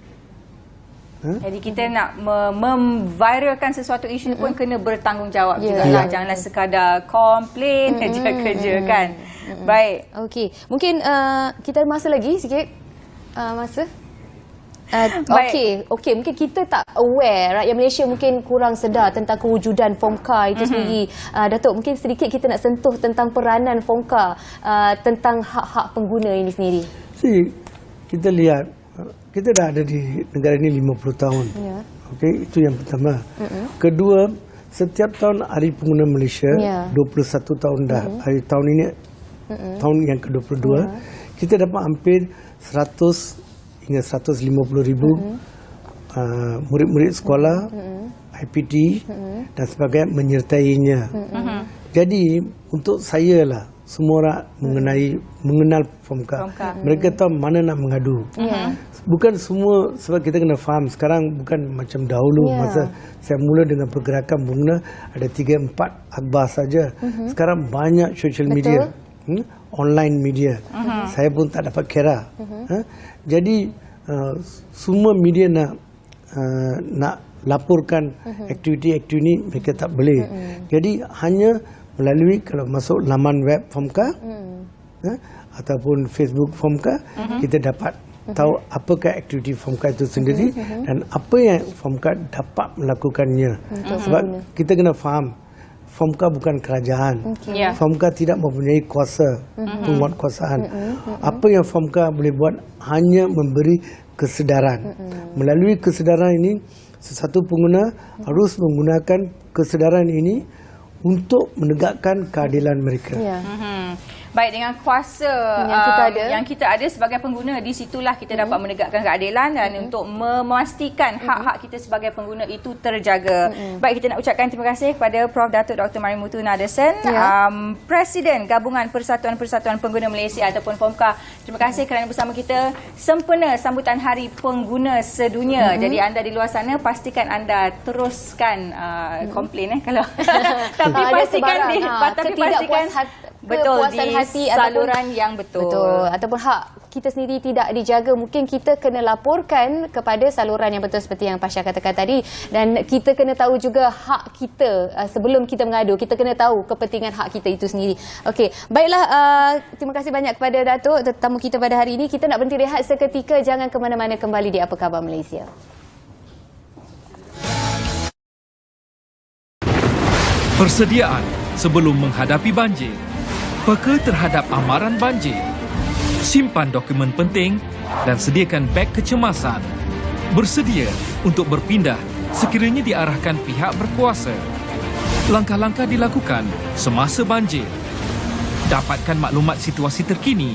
jadi kita nak memviralkan sesuatu isu pun kena bertanggungjawab jugalah. Janganlah sekadar komplain kerja kan. Baik. Okey, mungkin kita ada masa lagi sikit. Masa? Okey, mungkin kita tak aware, rakyat Malaysia mungkin kurang sedar tentang kewujudan Fomka itu sendiri. Datuk, mungkin sedikit kita nak sentuh tentang peranan Fomka tentang hak-hak pengguna ini sendiri. Kita lihat, kita dah ada di negara ini 50 tahun. Okey, itu yang pertama. Kedua, setiap tahun Hari Pengguna Malaysia 21 tahun dah. Hari tahun ini tahun yang ke-22, kita dapat hampir 100 hingga 150,000 murid-murid sekolah, IPT dan sebagainya menyertainya. Jadi untuk saya lah, semua orang mengenal Fomka. Mereka tahu mana nak mengadu. Bukan semua, sebab kita kena faham sekarang bukan macam dahulu masa saya mula dengan pergerakan pengguna ada 3-4 akhbar saja. Sekarang banyak social media, online media. Saya pun tak dapat kira. Jadi semua media nak laporkan aktiviti-aktiviti ini, mereka tak boleh. Jadi hanya melalui kalau masuk laman web FOMCA ataupun Facebook FOMCA, kita dapat tahu apakah aktiviti FOMCA itu sendiri dan apa yang FOMCA dapat melakukannya. Sebab kita kena faham, FOMCA bukan kerajaan. FOMCA tidak mempunyai kuasa, penguatkuasaan. Apa yang FOMCA boleh buat hanya memberi kesedaran. Melalui kesedaran ini, sesatu pengguna harus menggunakan kesedaran ini untuk menegakkan keadilan mereka. Baik, dengan kuasa yang kita ada sebagai pengguna, di situlah kita dapat menegakkan keadilan dan untuk memastikan hak-hak kita sebagai pengguna itu terjaga. Baik, kita nak ucapkan terima kasih kepada Prof. Datuk Dr. Marimutu Nadesan, Presiden Gabungan Persatuan-Persatuan Pengguna Malaysia ataupun FOMCA. Terima kasih kerana bersama kita sempena sambutan Hari Pengguna Sedunia. Jadi anda di luar sana, pastikan anda teruskan komplain kalau tapi pastikan betul di hati saluran yang betul. Ataupun hak kita sendiri tidak dijaga, mungkin kita kena laporkan kepada saluran yang betul seperti yang Pasha katakan tadi, dan kita kena tahu juga hak kita sebelum kita mengadu. Kita kena tahu kepentingan hak kita itu sendiri. Okey, baiklah, terima kasih banyak kepada Datuk tetamu kita pada hari ini. Kita nak berhenti rehat seketika, jangan ke mana-mana, kembali di Apa Khabar Malaysia. Persediaan sebelum menghadapi banjir. Peka terhadap amaran banjir. Simpan dokumen penting dan sediakan beg kecemasan. Bersedia untuk berpindah sekiranya diarahkan pihak berkuasa. Langkah-langkah dilakukan semasa banjir. Dapatkan maklumat situasi terkini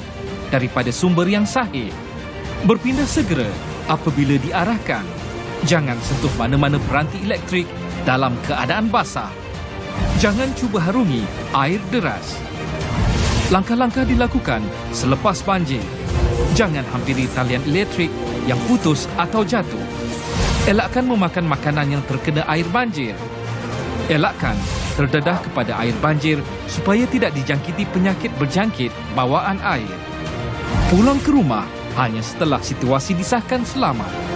daripada sumber yang sahih. Berpindah segera apabila diarahkan. Jangan sentuh mana-mana peranti elektrik dalam keadaan basah. Jangan cuba harungi air deras. Langkah-langkah dilakukan selepas banjir. Jangan hampiri talian elektrik yang putus atau jatuh. Elakkan memakan makanan yang terkena air banjir. Elakkan terdedah kepada air banjir supaya tidak dijangkiti penyakit berjangkit bawaan air. Pulang ke rumah hanya setelah situasi disahkan selamat.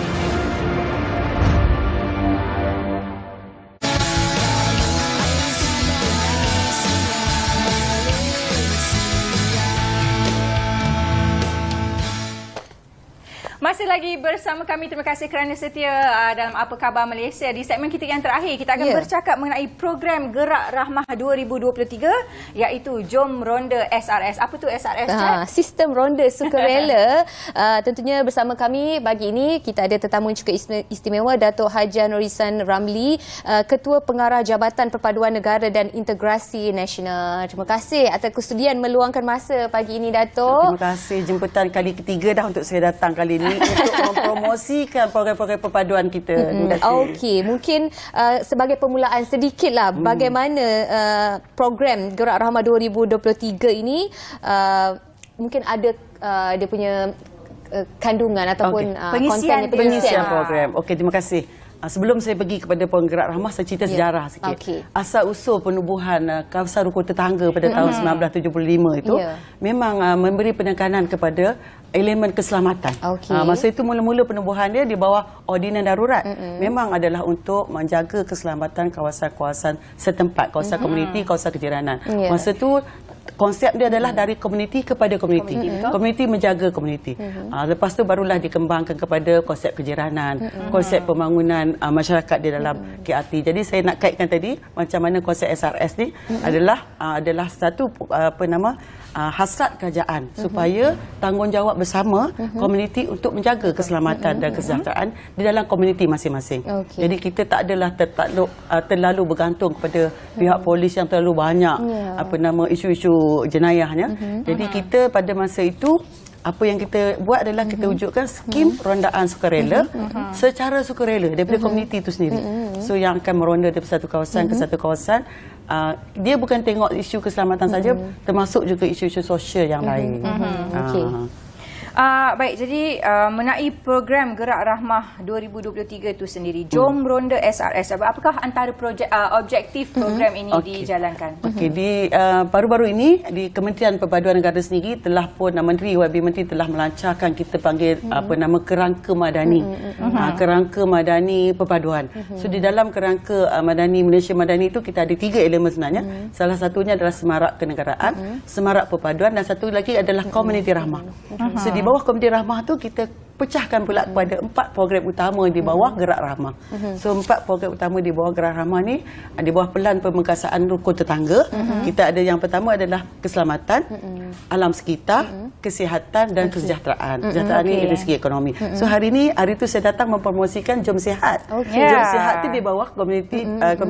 Masih lagi bersama kami. Terima kasih kerana setia dalam Apa Khabar Malaysia. Di segmen kita yang terakhir, kita akan bercakap mengenai program Gerak Rahmah 2023, iaitu Jom Ronda SRS. Apa tu SRS, Cak? Sistem Ronda Sukarela. Tentunya bersama kami pagi ini, kita ada tetamu yang cukup istimewa, Datuk Haji Nurisan Ramli, Ketua Pengarah Jabatan Perpaduan Negara dan Integrasi Nasional. Terima kasih atas kesudian meluangkan masa pagi ini, Datuk. Terima kasih, jemputan kali ketiga dah untuk saya datang kali ini untuk mempromosikan program-program perpaduan kita. Okey, mungkin sebagai permulaan sedikitlah bagaimana program Gerak Rahmah 2023 ini mungkin ada dia punya kandungan ataupun pengisian program. Okey, terima kasih. Sebelum saya pergi kepada program Gerak Rahmah, saya cerita sejarah sikit. Asal usul penubuhan kawasan rukun tetangga pada tahun 1975 itu memang memberi penekanan kepada elemen keselamatan. Masa itu mula-mula penubuhan dia di bawah ordinan darurat. Memang adalah untuk menjaga keselamatan kawasan-kawasan setempat, kawasan komuniti, kawasan kejiranan. Masa itu konsep dia adalah dari komuniti kepada komuniti. Komuniti menjaga komuniti. Lepas tu barulah dikembangkan kepada konsep kejiranan, konsep pembangunan masyarakat di dalam KRT. Jadi saya nak kaitkan tadi macam mana konsep SRS ni adalah satu hasrat kerajaan supaya tanggungjawab bersama komuniti untuk menjaga keselamatan dan kesejahteraan di dalam komuniti masing-masing. Jadi kita tak adalah terlalu bergantung kepada pihak polis yang terlalu banyak isu-isu jenayahnya. Jadi kita pada masa itu apa yang kita buat adalah kita wujudkan skim rondaan sukarela secara sukarela daripada komuniti itu sendiri. So yang akan meronda dari satu kawasan ke satu kawasan, dia bukan tengok isu keselamatan saja, termasuk juga isu-isu sosial yang lain. Baik, jadi mengenai program Gerak Rahmah 2023 itu sendiri, Jom Ronda SRS, apakah antara objektif program ini dijalankan? Okey, di baru-baru ini di Kementerian Perpaduan Negara sendiri telah pun Menteri Menteri telah melancarkan kita panggil kerangka madani. Kerangka madani perpaduan. So di dalam kerangka madani Malaysia Madani itu kita ada 3 elemen sebenarnya. Salah satunya adalah semarak kenegaraan, semarak perpaduan dan satu lagi adalah komuniti rahmah. So di bawah komuniti rahmah tu kita pecahkan pula kepada 4 program utama di bawah Gerak Rahmah. So 4 program utama di bawah Gerak Rahmah ni di bawah pelan pemengkasaan rukun tetangga. Kita ada yang pertama adalah keselamatan, alam sekitar, kesihatan dan kesejahteraan. Kesejahteraan ni dari segi ekonomi. So hari tu saya datang mempromosikan Jom Sihat. Jom Sihat tu di bawah komuniti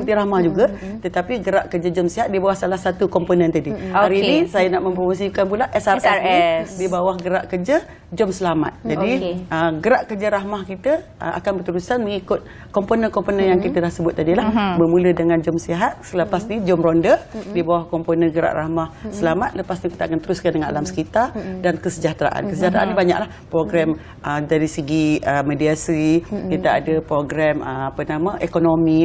rahmah juga, tetapi gerak kerja Jom Sihat di bawah salah satu komponen tadi. Hari ini saya nak mempromosikan pula SRS di bawah gerak kerja Jom Selamat. Jadi gerak kerja rahmah kita akan berterusan mengikut komponen-komponen yang kita dah sebut tadi lah. Bermula dengan Jom Sihat, selepas ni Jom Ronda di bawah komponen gerak rahmah selamat, lepas tu kita akan teruskan dengan alam sekitar dan kesejahteraan. Kesejahteraan ni banyaklah program dari segi mediasi, kita ada program ekonomi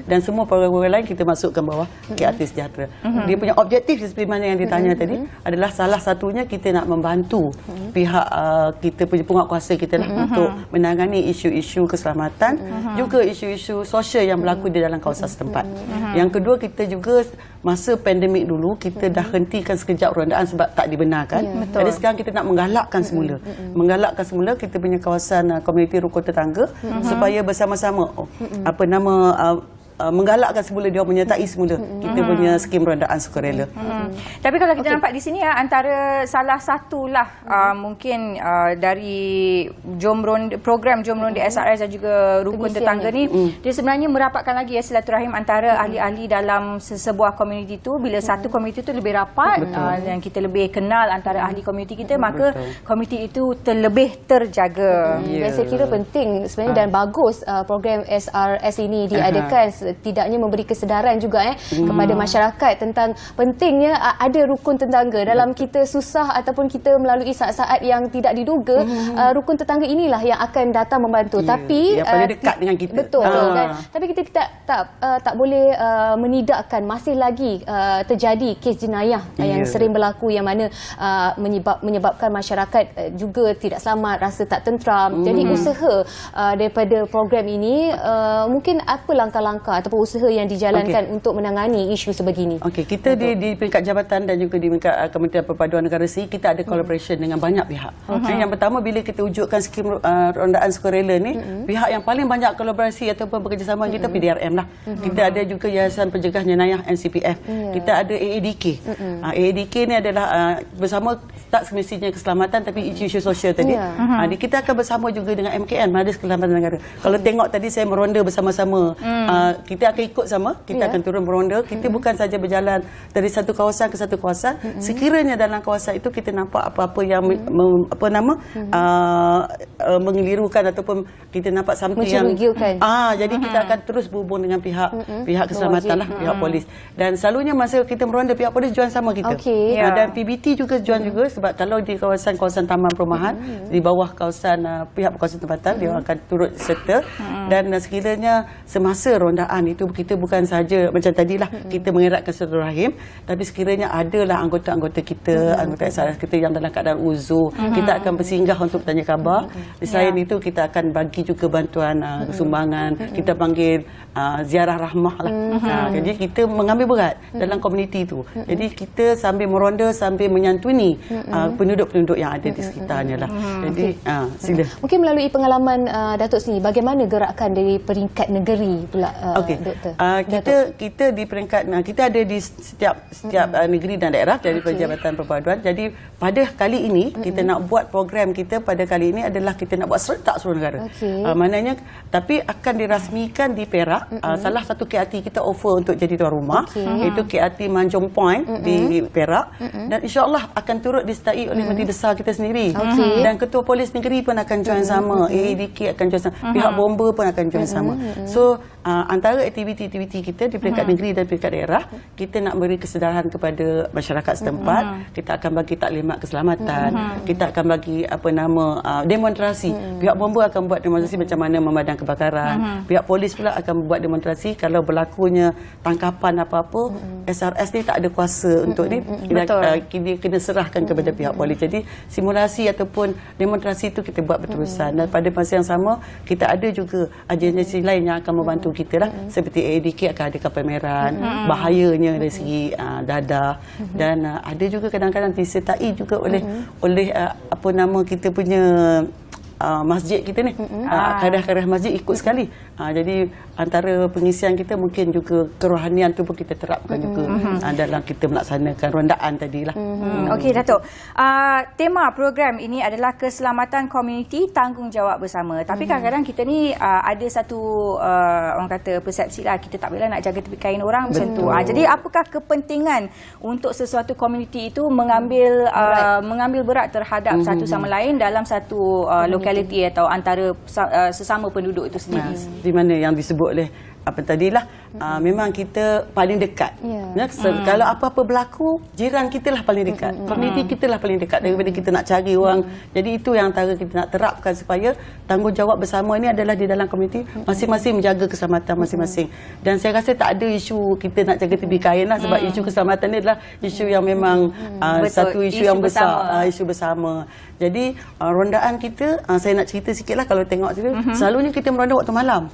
dan semua program-program lain kita masukkan bawah KRT Sejahtera. Dia punya objektif seperti mana yang ditanya tadi adalah salah satunya kita nak membantu pihak kita punya penguatkuasa kita lah untuk menangani isu-isu keselamatan, juga isu-isu sosial yang berlaku di dalam kawasan setempat. Yang kedua, kita juga masa pandemik dulu kita dah hentikan sekejap rondaan sebab tak dibenarkan. Jadi sekarang kita nak menggalakkan semula. Menggalakkan semula kita punya kawasan komuniti rukun tetangga supaya bersama-sama menggalakkan semula dia menyertai semula kita punya skim rondaan sukarela. Tapi kalau kita nampak di sini antara salah satulah mungkin dari program Jom Ronda SRS dan juga rukun tetangga ni, dia sebenarnya merapatkan lagi silaturahim antara ahli-ahli dalam sebuah komuniti itu. Bila satu komuniti itu lebih rapat dan kita lebih kenal antara ahli komuniti kita, maka komuniti itu lebih terjaga. Dan saya kira penting sebenarnya dan bagus program SRS ini diadakan, tidaknya memberi kesedaran juga kepada masyarakat tentang pentingnya ada rukun tetangga dalam kita susah ataupun kita melalui saat-saat yang tidak diduga. Rukun tetangga inilah yang akan datang membantu. Tapi yang paling dekat dengan kita. Betul. Tapi kita tak boleh menidakkan masih lagi terjadi kes jenayah yang sering berlaku, yang mana menyebabkan masyarakat juga tidak selamat, rasa tak tenteram. Jadi usaha daripada program ini mungkin apa langkah-langkah ataupun usaha yang dijalankan untuk menangani isu sebegini? Kita di peringkat jabatan dan juga di peringkat Kementerian Perpaduan Negara sendiri, kita ada collaboration dengan banyak pihak. Yang pertama, bila kita wujudkan skim rondaan sukarela ni, pihak yang paling banyak kolaborasi ataupun bekerjasama kita PDRM lah. Kita ada juga Yayasan Pencegah Jenayah NCPF. Kita ada AADK. AADK ni adalah bersama tak semestinya keselamatan tapi isu-isu sosial tadi. Kita akan bersama juga dengan MKN, Majlis Keselamatan Negara. Kalau tengok tadi saya meronda bersama-sama, kita akan ikut sama, kita akan turun meronda. Kita bukan saja berjalan dari satu kawasan ke satu kawasan. Sekiranya dalam kawasan itu kita nampak apa-apa yang mengelirukan ataupun kita nampak something yang jadi kita akan terus berhubung dengan pihak keselamatan lah, pihak polis. Dan selalunya masa kita meronda, pihak polis join sama kita. Dan PBT juga join juga, sebab kalau di kawasan taman perumahan di bawah kawasan pihak berkuasa tempatan, dia akan turut serta. Dan sekiranya semasa rondaan itu kita bukan saja macam tadilah kita mengeratkan silaturahim, tapi sekiranya adalah anggota-anggota kita, anggota SRS kita yang dalam keadaan uzur, kita akan bersinggah untuk bertanya khabar. Selain itu kita akan bagi juga bantuan sumbangan, kita panggil ziarah rahmah lah. Jadi kita mengambil berat dalam komuniti itu. Jadi kita sambil meronda, sambil menyantuni penduduk-penduduk yang ada di sekitarnya lah. Jadi sila. Mungkin melalui pengalaman Datuk sendiri, bagaimana gerakan dari peringkat negeri pula, Doktor? Kita di peringkat, kita ada di setiap negeri dan daerah dari Jabatan Perpaduan. Jadi pada kali ini kita nak buat program kita pada kali ini adalah kita nak buat serentak seluruh negara. Maknanya tapi akan dirasmikan di Perak. Salah satu KRT kita offer untuk jadi tuan rumah, iaitu KRT Manjung Point di Perak, dan insya-Allah akan turut disertai oleh Menteri Besar kita sendiri. Dan Ketua Polis Negeri pun akan join sama, AADK akan join sama, pihak bomba pun akan join sama. So antara antara aktiviti-aktiviti kita di peringkat negeri dan peringkat daerah, kita nak beri kesedaran kepada masyarakat setempat. Kita akan bagi taklimat keselamatan. Kita akan bagi demonstrasi. Pihak bomba akan buat demonstrasi macam mana memadam kebakaran. Pihak polis pula akan buat demonstrasi kalau berlakunya tangkapan apa-apa. SRS ni tak ada kuasa untuk ni. Dia kena serahkan kepada pihak polis. Jadi simulasi ataupun demonstrasi itu kita buat berterusan. Dan pada masa yang sama, kita ada juga agensi lain yang akan membantu kita lah. Seperti AADK akan ada pameran, bahayanya dari segi dadah. Dan ada juga kadang-kadang disertai juga oleh kita punya masjid kita ni. Kadang-kadang masjid ikut sekali. Jadi antara pengisian kita mungkin juga kerohanian tu pun kita terapkan juga dalam kita melaksanakan rondaan tadilah. Okey Datuk. Tema program ini adalah keselamatan komuniti tanggungjawab bersama. Tapi kadang-kadang kita ni ada satu orang kata persepsi lah, kita tak boleh nak jaga tepi kain orang macam tu. Jadi apakah kepentingan untuk sesuatu komuniti itu mengambil berat terhadap satu sama lain dalam satu lokaliti atau antara sesama penduduk itu sendiri? Di mana yang disebut oleh apa tadilah, memang kita paling dekat. Kalau apa-apa berlaku, jiran kita lah paling dekat. Komuniti kita lah paling dekat daripada kita nak cari orang. Jadi itu yang antara kita nak terapkan supaya tanggungjawab bersama ini adalah di dalam komuniti, masing-masing menjaga keselamatan masing-masing. Dan saya rasa tak ada isu kita nak jaga tepi kain lah, sebab isu keselamatan ni adalah isu yang memang satu isu yang besar, isu bersama. Jadi rondaan kita, saya nak cerita sikit lah kalau tengok situ, selalunya kita meronda waktu malam.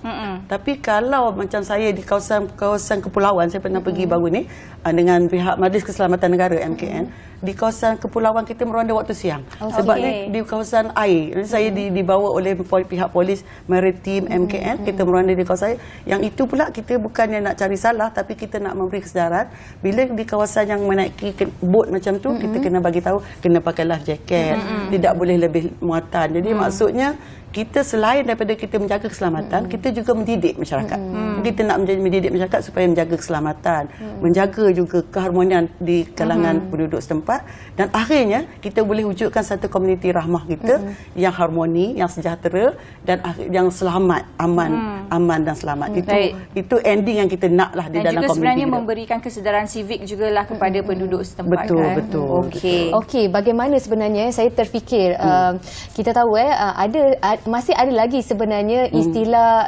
Tapi kalau macam saya di kawasan kepulauan, saya pernah pergi baru ni dengan pihak Majlis Keselamatan Negara MKN, di kawasan kepulauan kita meronda waktu siang. Sebab di kawasan air, saya dibawa oleh pihak polis maritim MKN, kita meronda di kawasan air. Yang itu pula kita bukannya nak cari salah, tapi kita nak memberi kesedaran. Bila di kawasan yang menaiki bot macam tu, kita kena bagi tahu kena pakai life jacket, tidak boleh lebih muatan. Jadi maksudnya kita selain daripada kita menjaga keselamatan, kita juga mendidik masyarakat. Kita nak mendidik masyarakat supaya menjaga keselamatan, menjaga juga keharmonian di kalangan penduduk setempat, dan akhirnya kita boleh wujudkan satu komuniti rahmah kita yang harmoni, yang sejahtera, dan yang selamat, aman dan selamat. Itu ending yang kita nak lah di dalam komuniti. Dan juga sebenarnya memberikan kesedaran civik jugalah kepada penduduk setempat. Betul. Okey, bagaimana sebenarnya saya terfikir kita tahu masih ada lagi sebenarnya istilah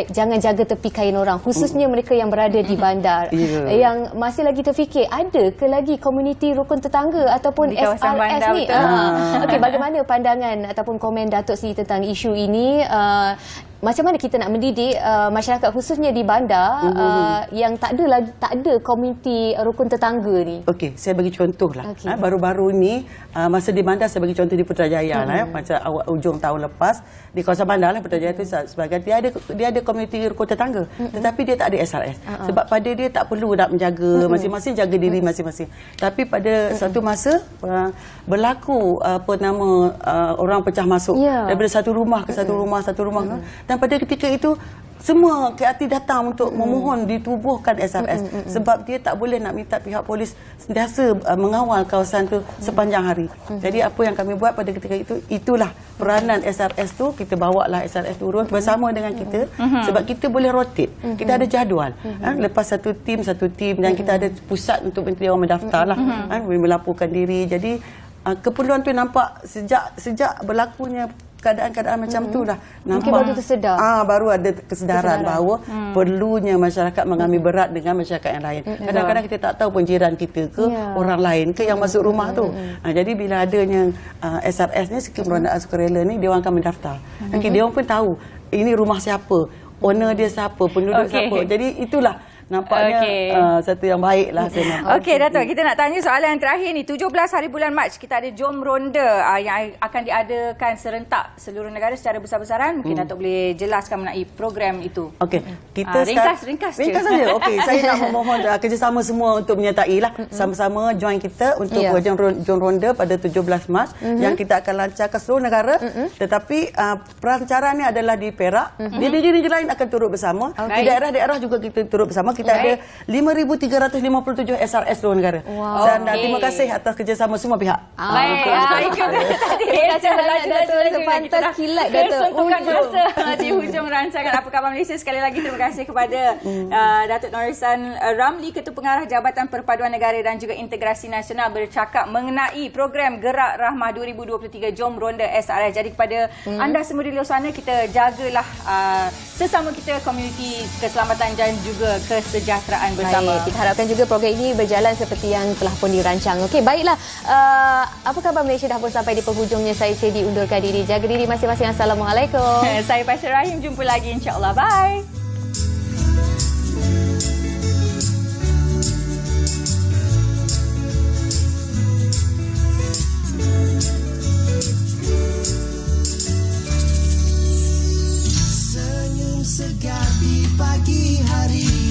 jangan jaga tepi kain orang, khususnya mereka yang berada di bandar. Yang masih lagi terfikir, ada ke lagi komuniti rukun tetangga ataupun SRS ni? Okey, bagaimana pandangan ataupun komen Datuk sendiri tentang isu ini? Macam mana kita nak mendidik masyarakat khususnya di bandar yang tak ada komuniti rukun tetangga ni? Okey, saya bagi contoh lah. Baru-baru ni masa di bandar, saya bagi contoh di Putrajaya lah, macam awal ujung tahun lepas di kawasan bandar lah, Putrajaya tu sebagai dia ada komuniti rukun tetangga, tetapi dia tak ada SRS. Sebab pada dia tak perlu nak menjaga, masing-masing jaga diri masing-masing. Tapi pada satu masa berlaku orang pecah masuk daripada satu rumah ke satu rumah. Dan pada ketika itu semua KRT datang untuk memohon ditubuhkan SRS, sebab dia tak boleh nak minta pihak polis sentiasa mengawal kawasan tu sepanjang hari. Jadi apa yang kami buat pada ketika itu, itulah peranan SRS tu, kita bawa lah SRS turun bersama dengan kita, sebab kita boleh rotate, kita ada jadual. Lepas satu tim dan kita ada pusat untuk menteri orang mendaftar lah, melaporkan diri. Jadi keperluan tu nampak sejak berlakunya keadaan-keadaan macam tu dah nampak. Mungkin baru tersedar. Baru ada kesedaran bahawa perlunya masyarakat mengambil berat dengan masyarakat yang lain. Kadang-kadang kita tak tahu pun jiran kita ke orang lain ke yang masuk rumah tu. Jadi bila adanya SRS ni, Skim Rondaan Sukarela ni, dia orang akan mendaftar. Dia orang pun tahu ini rumah siapa, owner dia siapa, penduduk siapa. Jadi itulah nampaknya satu yang baik lah saya nampak. Okey Datuk, kita nak tanya soalan yang terakhir ni. 17 hari bulan Mac kita ada Jom Ronda yang akan diadakan serentak seluruh negara secara besar-besaran. Mungkin Datuk boleh jelaskan mengenai program itu. Okey, kita ringkas saja. Okey, saya nak memohon kerjasama semua untuk menyertai lah, sama-sama join kita untuk Jom Ronda pada 17 Mac yang kita akan lancarkan seluruh negara. Tetapi perancaran ni adalah di Perak. Di negeri lain akan turut bersama. Di daerah-daerah juga kita turut bersama. kita ada 5,357 SRS luar negara. Dan terima kasih atas kerjasama semua pihak. Baik, itu tadi. Sepantas kilat Datuk. Kesuntukan masa di hujung rancangan Apa Khabar Malaysia. Sekali lagi terima kasih kepada Datuk Norisan Ramli, Ketua Pengarah Jabatan Perpaduan Negara dan juga Integrasi Nasional, bercakap mengenai program Gerak Rahmah 2023 Jom Ronda SRS. Jadi kepada anda semua di luar sana, kita jagalah sesama kita, komuniti keselamatan dan juga kesejahteraan bersama. Baik, kita harapkan juga program ini berjalan seperti yang telah pun dirancang. Okey, baiklah. Apa Khabar Malaysia dah pun sampai di penghujungnya. Saya Cedi undurkan diri. Jaga diri masing-masing. Assalamualaikum. Saya Pasha Rahim. Jumpa lagi insya-Allah. Bye. Senyum segar di pagi hari.